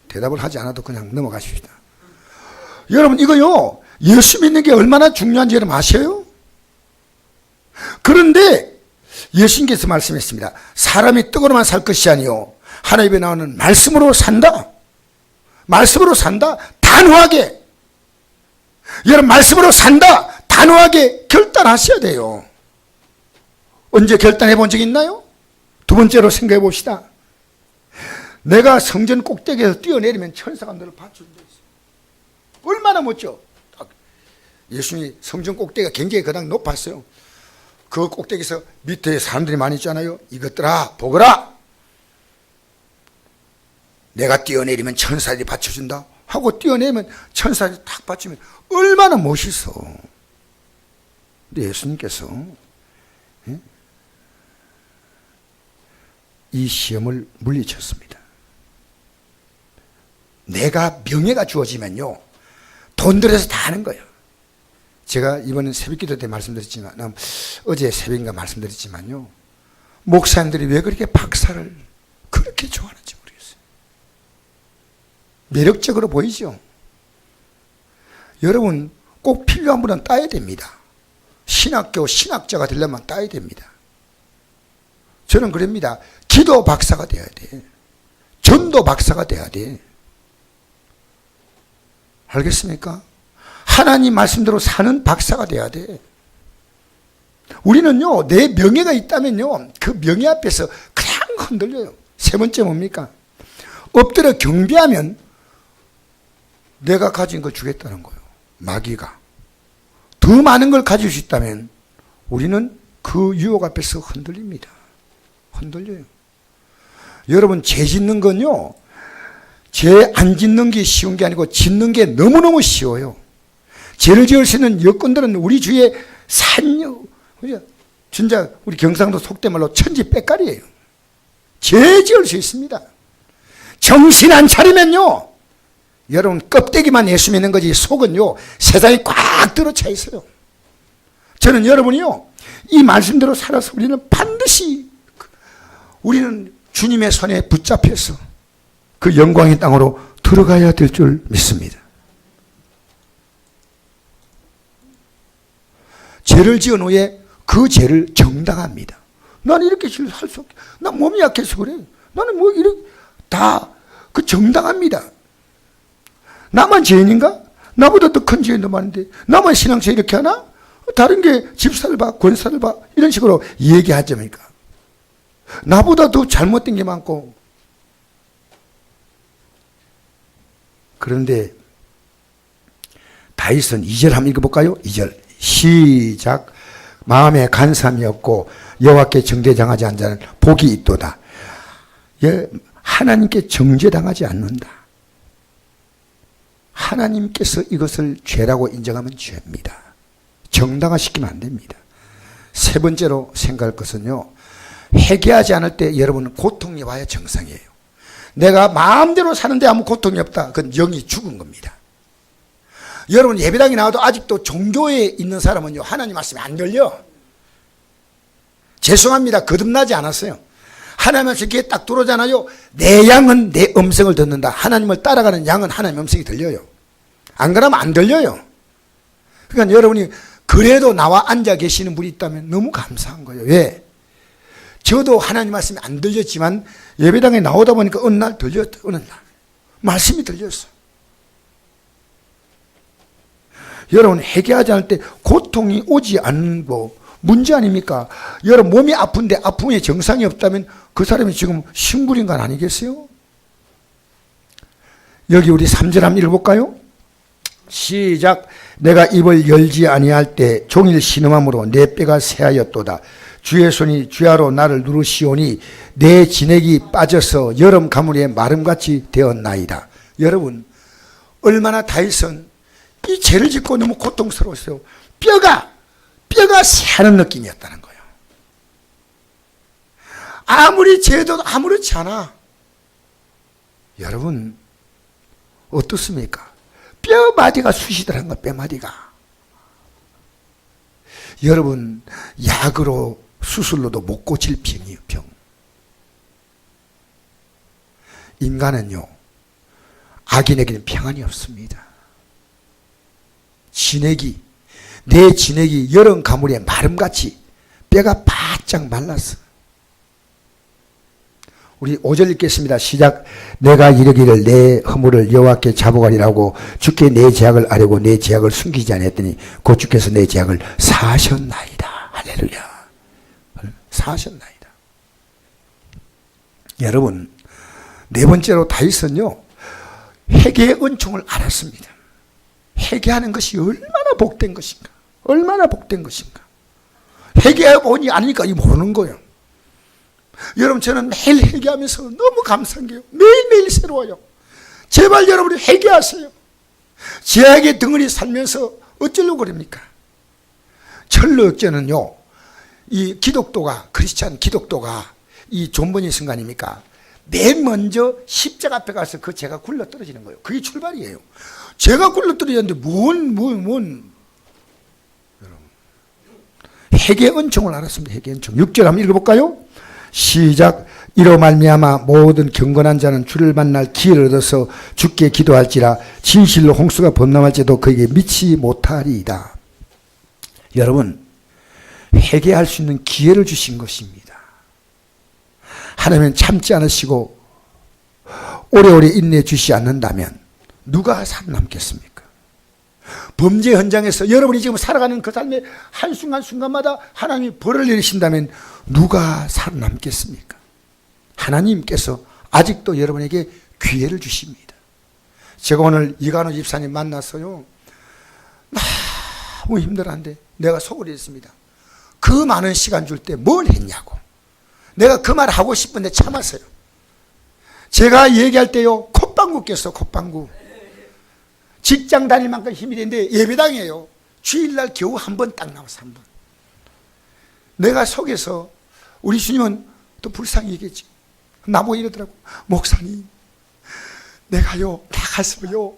A: 대답을 하지 않아도 그냥 넘어가십시다. 여러분 이거요 예수 믿는 게 얼마나 중요한지 여러분 아셔요? 그런데 예수님께서 말씀했습니다. 사람이 떡으로만 살 것이 아니요 하나님 입에 나오는 말씀으로 산다. 말씀으로 산다. 단호하게. 여러분 말씀으로 산다. 단호하게 결단하셔야 돼요. 언제 결단해 본 적 있나요? 두 번째로 생각해 봅시다. 내가 성전 꼭대기에서 뛰어내리면 천사가 너를 받쳐준다. 얼마나 멋져. 예수님이 성전 꼭대기가 굉장히 그닥 높았어요. 그 꼭대기에서 밑에 사람들이 많이 있잖아요. 이것들아 보거라. 내가 뛰어내리면 천사들이 받쳐준다 하고 뛰어내리면 천사들이 탁 받치면 얼마나 멋있어. 근데 예수님께서 이 시험을 물리쳤습니다. 내가 명예가 주어지면요 돈 들여서 다 하는 거예요. 제가 이번 새벽기도 때 말씀드렸지만 어제 새벽인가 말씀드렸지만요 목사님들이 왜 그렇게 박사를 그렇게 좋아하는지 모르겠어요. 매력적으로 보이죠. 여러분 꼭 필요한 분은 따야 됩니다. 신학교 신학자가 되려면 따야 됩니다. 저는 그럽니다. 기도 박사가 돼야 돼. 전도 박사가 돼야 돼. 알겠습니까? 하나님 말씀대로 사는 박사가 돼야 돼. 우리는요 내 명예가 있다면요 그 명예 앞에서 그냥 흔들려요. 세 번째 뭡니까? 엎드려 경배하면 내가 가진 걸 주겠다는 거예요. 마귀가 더 많은 걸 가질 수 있다면 우리는 그 유혹 앞에서 흔들립니다. 흔들려요. 여러분 죄 짓는 건요 죄 안 짓는 게 쉬운 게 아니고 짓는 게 너무너무 쉬워요. 죄를 지을 수 있는 여건들은 우리 주위에 산여, 진짜 우리 경상도 속된 말로 천지빽깔이에요. 죄 지을 수 있습니다. 정신 안 차리면요, 여러분 껍데기만 예수 믿는 거지 속은요 세상이 꽉 들어차 있어요. 저는 여러분이요 이 말씀대로 살아서 우리는 반드시 우리는 주님의 손에 붙잡혀서 그 영광의 땅으로 들어가야 될 줄 믿습니다. 죄를 지은 후에 그 죄를 정당합니다. 나는 이렇게 살 수 없게, 난 몸이 약해서 그래. 나는 뭐 이렇게 다 그 정당합니다. 나만 죄인인가? 나보다 더 큰 죄인도 많은데 나만 신앙생활 이렇게 하나? 다른 게 집사를 봐, 권사를 봐, 이런 식으로 얘기하자니까. 나보다 더 잘못된 게 많고. 그런데 다윗은 2절 한번 읽어볼까요? 2절 시작. 마음에 간삼이 없고 여호와께 정죄당하지 않는 자는 복이 있도다. 하나님께 정죄당하지 않는다. 하나님께서 이것을 죄라고 인정하면 죄입니다. 정당화시키면 안 됩니다. 세 번째로 생각할 것은요, 회개하지 않을 때 여러분은 고통이 와야 정상이에요. 내가 마음대로 사는데 아무 고통이 없다. 그건 영이 죽은 겁니다. 여러분 예배당에 나와도 아직도 종교에 있는 사람은요 하나님 말씀이 안 들려. 죄송합니다. 거듭나지 않았어요. 하나님 말씀이 귀에 딱 들어오잖아요. 내 양은 내 음성을 듣는다. 하나님을 따라가는 양은 하나님 음성이 들려요. 안 그러면 안 들려요. 그러니까 여러분이 그래도 나와 앉아 계시는 분이 있다면 너무 감사한 거예요. 왜? 저도 하나님 말씀이 안 들렸지만 예배당에 나오다 보니까 어느 날 들렸다. 어느 날 말씀이 들렸어. 여러분 회개하지 않을 때 고통이 오지 않는 거 문제 아닙니까? 여러분 몸이 아픈데 아픔에 정상이 없다면 그 사람이 지금 신불인간 아니겠어요? 여기 우리 3절 한번 읽어볼까요? 시작. 내가 입을 열지 아니할 때 종일 신음함으로 내 뼈가 새하였도다. 주의 손이 주야로 나를 누르시오니 내 진액이 빠져서 여름 가물에 마름같이 되었나이다. 여러분 얼마나 다윗은 이 죄를 짓고 너무 고통스러웠어요. 뼈가 새하는 느낌이었다는 거예요. 아무리 죄도 아무렇지 않아. 여러분 어떻습니까? 뼈마디가 쑤시더란 거야. 뼈마디가. 여러분 약으로 수술로도 못 고칠 병이에요. 병. 인간은요 악인에게는 평안이 없습니다. 내 진액이 여름 가물에 마름같이 뼈가 바짝 말랐어. 우리 5절 읽겠습니다. 시작. 내가 이르기를 내 허물을 여호와께 자복하리라고 주께 내 죄악을 아뢰고 내 죄악을 숨기지 않았더니 곧 주께서 내 죄악을 사하셨나이다. 할렐루야. 사하셨나이다. 여러분 네 번째로 다윗은요 회개의 은총을 알았습니다. 회개하는 것이 얼마나 복된 것인가. 얼마나 복된 것인가. 회개해보니 아니니까 이 모르는 거예요. 여러분 저는 매일 회개하면서 너무 감사한 게요. 매일매일 새로워요. 제발 여러분이 회개하세요. 죄악의 덩어리 살면서 어쩌려고 그럽니까? 철로역전은요 이 기독도가 크리스찬 기독도가 이 존버니 순간입니까? 맨 먼저 십자가 앞에 가서 그 죄가 굴러 떨어지는 거예요. 그게 출발이에요. 죄가 굴러 떨어졌는데 여러분 회개 은총을 알았습니다. 회개 은총. 6절 한번 읽어볼까요? 시작. 이로 말미암아 모든 경건한 자는 주를 만날 기회를 얻어서 주께 기도할지라 진실로 홍수가 범람할지도 그에게 미치지 못하리이다. 여러분 회개할 수 있는 기회를 주신 것입니다. 하나님은 참지 않으시고 오래오래 인내해 주시지 않는다면 누가 살아남겠습니까? 범죄 현장에서 여러분이 지금 살아가는 그 삶의 한순간순간마다 하나님이 벌을 내리신다면 누가 살아남겠습니까? 하나님께서 아직도 여러분에게 기회를 주십니다. 제가 오늘 이간호 집사님 만났어요. 너무 힘들었는데 내가 속을 했습니다. 그 많은 시간 줄 때 뭘 했냐고. 내가 그 말 하고 싶은데 참았어요. 제가 얘기할 때요 콧방울 콧방구 꼈어, 콧방구. 직장 다닐 만큼 힘이 되는데 예배당이에요. 주일날 겨우 한 번 딱 나와서 한 번. 내가 속에서 우리 주님은 또 불쌍히 얘기했지. 나보고 이러더라고. 목사님, 내가요 나가서요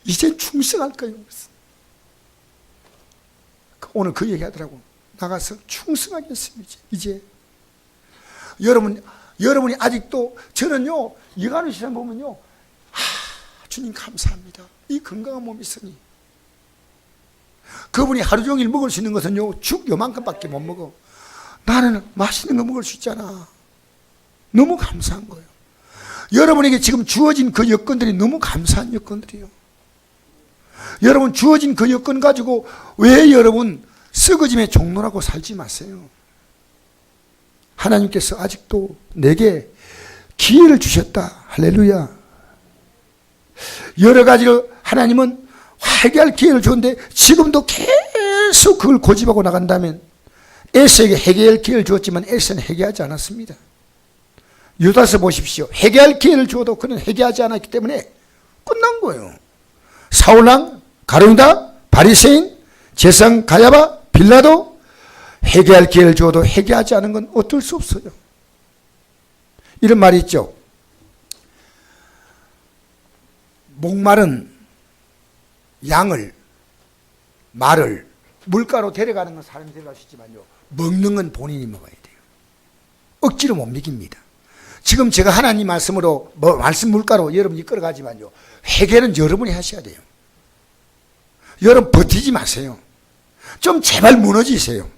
A: 이젠 충성할 거예요. 오늘 그 얘기 하더라고. 나가서 충성하겠습니다. 이제 여러분이 아직도, 저는요 여간우 시간 보면요, 주님 감사합니다. 이 건강한 몸이 있으니. 그분이 하루 종일 먹을 수 있는 것은요 죽 요만큼밖에 못 먹어. 나는 맛있는 거 먹을 수 있잖아. 너무 감사한 거예요. 여러분에게 지금 주어진 그 여건들이 너무 감사한 여건들이에요. 여러분 주어진 그 여건 가지고 왜 여러분 썩어짐의 종로라고 살지 마세요. 하나님께서 아직도 내게 기회를 주셨다. 할렐루야. 여러 가지로 하나님은 회개할 기회를 줬는데 지금도 계속 그걸 고집하고 나간다면, 에서에게 회개할 기회를 주었지만 에서는 회개하지 않았습니다. 유다서 보십시오. 회개할 기회를 주어도 그는 회개하지 않았기 때문에 끝난 거예요. 사울왕, 가룟유다, 바리새인, 제상 가야바, 빌라도 회개할 기회를 주어도 회개하지 않은 건 어쩔 수 없어요. 이런 말이 있죠. 목마른 양을, 말을 물가로 데려가는 건 사람이 데려갈 수 있지만요, 먹는 건 본인이 먹어야 돼요. 억지로 못 먹입니다. 지금 제가 하나님 말씀으로 말씀 물가로 여러분이 끌어가지만요, 회개는 여러분이 하셔야 돼요. 여러분 버티지 마세요. 좀 제발 무너지세요.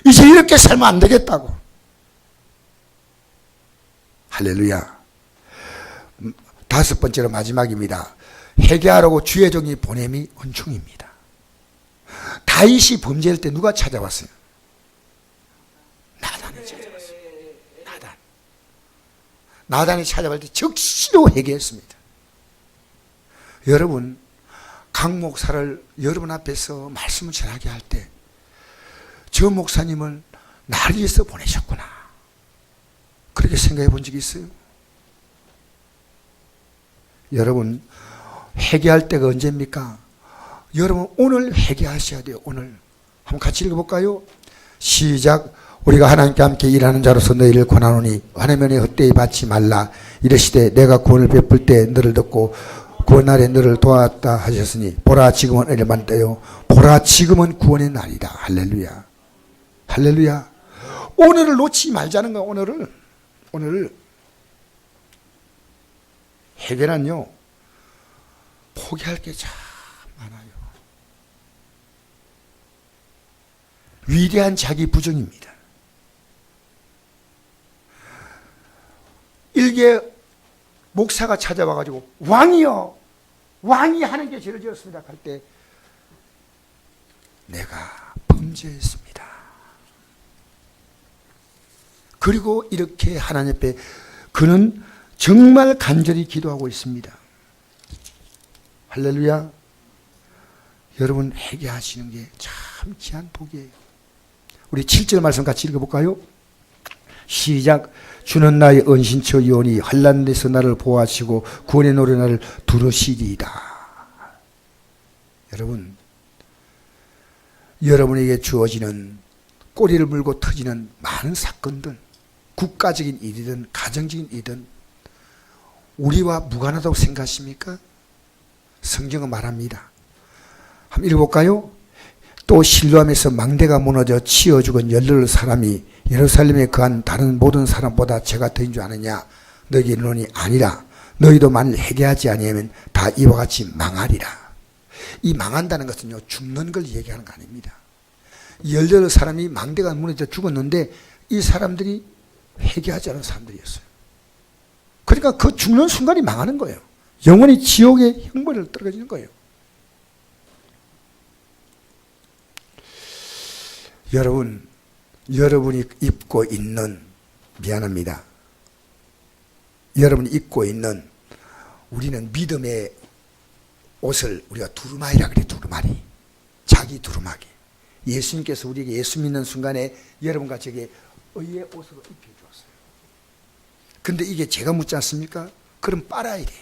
A: 이제 이렇게 살면 안 되겠다고. 할렐루야. 다섯 번째로 마지막입니다. 회개하라고 주의 종이 보냄이 은총입니다. 다윗이 범죄할 때 누가 찾아왔어요? 나단이 찾아왔어요. 나단이 찾아갈 때 적시로 회개했습니다. 여러분, 강 목사를 여러분 앞에서 말씀을 전하게 할 때 저 목사님을 나를 위해서 보내셨구나, 그렇게 생각해 본 적이 있어요? 여러분, 회개할 때가 언제입니까? 여러분 오늘 회개하셔야 돼요. 오늘 한번 같이 읽어볼까요? 시작. 우리가 하나님께 함께 일하는 자로서 너희를 권하노니 화내면에 헛되이 받지 말라. 이르시되 내가 구원을 베풀 때 너를 듣고 구원날에 너를 도왔다 하셨으니 보라 지금은 은혜를 받았다요. 보라 지금은 구원의 날이다. 할렐루야. 할렐루야. 오늘을 놓치지 말자는 거야. 오늘을. 회개는요 포기할 게 참 많아요. 위대한 자기 부정입니다. 일개 목사가 찾아와가지고 왕이요, 왕이 하는 게 죄를 지었습니다 할 때 내가 범죄했습니다. 그리고 이렇게 하나님 앞에 그는 정말 간절히 기도하고 있습니다. 할렐루야. 여러분 회개하시는 게 참 귀한 복이에요. 우리 7절 말씀 같이 읽어볼까요? 시작. 주는 나의 은신처 이오니 환난 데서 나를 보호하시고 구원의 노래 나를 두르시리이다. 여러분, 여러분에게 주어지는 꼬리를 물고 터지는 많은 사건들, 국가적인 일이든 가정적인 일이든 우리와 무관하다고 생각하십니까? 성경은 말합니다. 한번 읽어볼까요? 또 실로암에서 망대가 무너져 치어 죽은 18 사람이 예루살렘에 거한 다른 모든 사람보다 죄가 더인 줄 아느냐? 너희에게 이르노니 아니라. 너희도 만일 회개하지 아니하면 다 이와 같이 망하리라. 이 망한다는 것은요 죽는 걸 얘기하는 거 아닙니다. 18 사람이 망대가 무너져 죽었는데 이 사람들이 회개하지 않은 사람들이었어요. 그러니까 그 죽는 순간이 망하는 거예요. 영원히 지옥의 형벌을 떨어지는 거예요. 여러분이 입고 있는, 미안합니다, 여러분이 입고 있는, 우리는 믿음의 옷을 우리가 두루마리라 그래. 두루마리, 자기 두루마기. 예수님께서 우리에게 예수 믿는 순간에 여러분과 저에게 의의 옷으로 입혀주었어요. 근데 이게 제가 묻지 않습니까? 그럼 빨아야 돼.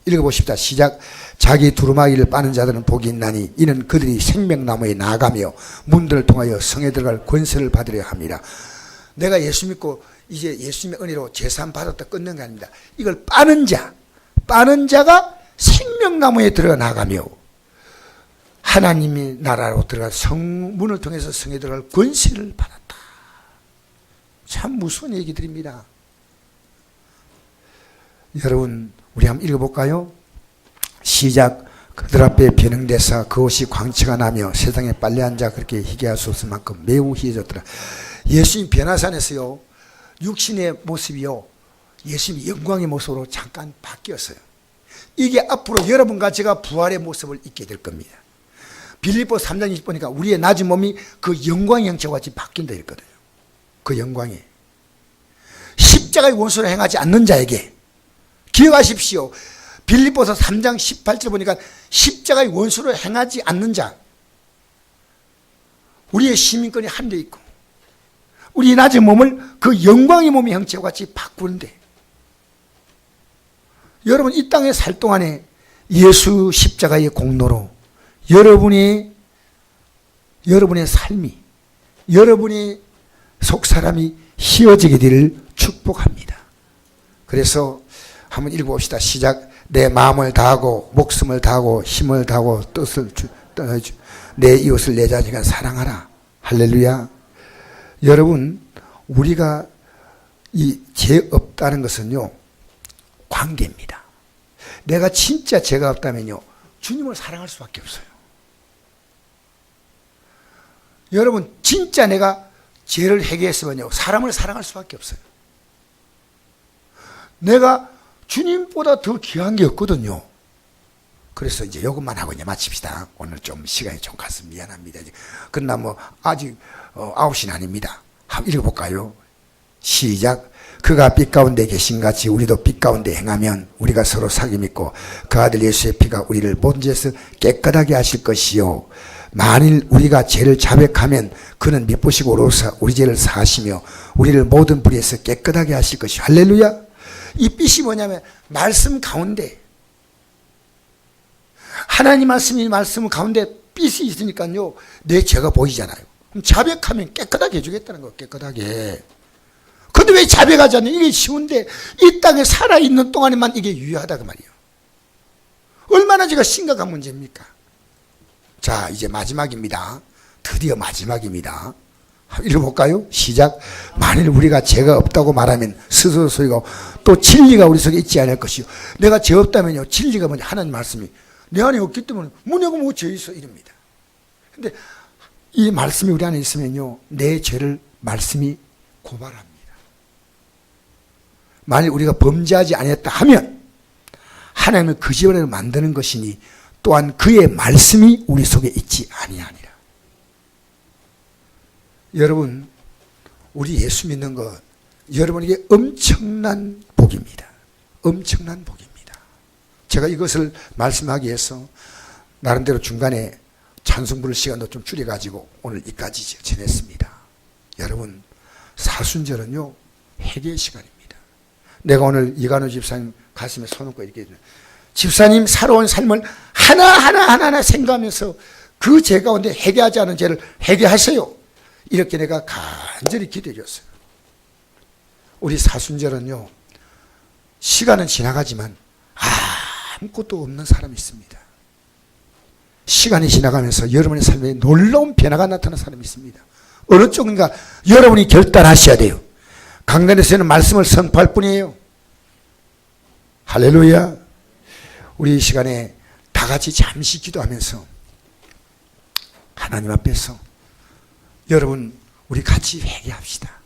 A: 읽어보십시다. 시작. 자기 두루마기를 빠는 자들은 복이 있나니 이는 그들이 생명나무에 나아가며 문들을 통하여 성에 들어갈 권세를 받으려 합니다. 내가 예수 믿고 이제 예수님의 은혜로 제사함 받았다 끊는 게 아닙니다. 이걸 빠는 자가 생명나무에 들어가 나가며 하나님의 나라로 들어갈 성문을 통해서 성에 들어갈 권세를 받았다. 참 무서운 얘기들입니다. 여러분, 우리 한번 읽어볼까요? 시작. 그들 앞에 변형되사 그옷이 광채가 나며 세상에 빨래한 자 그렇게 희게 할 수 없을 만큼 매우 희해졌더라. 예수님 변화산에서요, 육신의 모습이요, 예수님의 영광의 모습으로 잠깐 바뀌었어요. 이게 앞으로 여러분과 제가 부활의 모습을 입게 될 겁니다. 빌립보 3장 20 보니까 우리의 낮은 몸이 그 영광의 형체와 같이 바뀐다 했거든요. 그 영광이 십자가의 원수를 행하지 않는 자에게, 기억하십시오. 빌립보서 3장 18절 보니까 십자가의 원수를 행하지 않는 자, 우리의 시민권이 한데 있고 우리 낮은 몸을 그 영광의 몸의 형체와 같이 바꾸는데, 여러분 이 땅에 살 동안에 예수 십자가의 공로로 여러분의 삶이, 여러분의 속사람이 희어지게 되기를 축복합니다. 그래서 한번 읽어봅시다. 시작. 내 마음을 다하고 목숨을 다하고 힘을 다하고 뜻을 내 이웃을 내 자신과 사랑하라. 할렐루야. 여러분, 우리가 이 죄 없다는 것은요, 관계입니다. 내가 진짜 죄가 없다면요, 주님을 사랑할 수밖에 없어요. 여러분, 진짜 내가 죄를 회개했으면요, 사람을 사랑할 수밖에 없어요. 내가 주님보다 더 귀한 게 없거든요. 그래서 이제 이것만 하고 이제 마칩시다. 오늘 좀 시간이 좀 가서 미안합니다. 그러나 뭐 아직 9시는 아닙니다. 한번 읽어볼까요? 시작. 그가 빛 가운데 계신 같이 우리도 빛 가운데 행하면 우리가 서로 사귐 믿고 그 아들 예수의 피가 우리를 모든 죄에서 깨끗하게 하실 것이요, 만일 우리가 죄를 자백하면 그는 미쁘시고 오로사 우리 죄를 사하시며 우리를 모든 불의에서 깨끗하게 하실 것이요. 할렐루야. 이 빛이 뭐냐면 말씀 가운데, 하나님 말씀 가운데 빛이 있으니까요, 내 죄가 보이잖아요. 그럼 자백하면 깨끗하게 해주겠다는 거예요. 깨끗하게. 근데 왜 자백하지 않냐? 이게 쉬운데 이 땅에 살아있는 동안에만 이게 유효하다고 말이에요. 얼마나 제가 심각한 문제입니까? 자, 이제 마지막입니다. 드디어 마지막입니다. 읽어볼까요? 시작. 만일 우리가 죄가 없다고 말하면 스스로 속이고 또 진리가 우리 속에 있지 않을 것이요. 내가 죄 없다면요, 진리가 뭐냐? 하나님 말씀이 내 안에 없기 때문에 내가 뭐 죄 있어 이럽니다. 근데 이 말씀이 우리 안에 있으면요, 내 죄를 말씀이 고발합니다. 만일 우리가 범죄하지 않았다 하면 하나님은 그 죄를 만드는 것이니 또한 그의 말씀이 우리 속에 있지 아니하니라. 여러분, 우리 예수 믿는 것, 여러분에게 엄청난 복입니다. 엄청난 복입니다. 제가 이것을 말씀하기 위해서 나름대로 중간에 찬송 부를 시간도 좀 줄여가지고 오늘 여기까지 지냈습니다. 여러분, 사순절은요, 회개의 시간입니다. 내가 오늘 이관우 집사님 가슴에 손 얹고 이렇게, 집사님 살아온 삶을 하나하나 생각하면서 그 죄 가운데 회개하지 않은 죄를 회개하세요. 이렇게 내가 간절히 기도해 줬어요. 우리 사순절은요, 시간은 지나가지만 아무것도 없는 사람이 있습니다. 시간이 지나가면서 여러분의 삶에 놀라운 변화가 나타나는 사람이 있습니다. 어느 쪽인가 여러분이 결단하셔야 돼요. 강단에서는 말씀을 선포할 뿐이에요. 할렐루야. 우리 이 시간에 다 같이 잠시 기도하면서 하나님 앞에서 여러분, 우리 같이 회개합시다.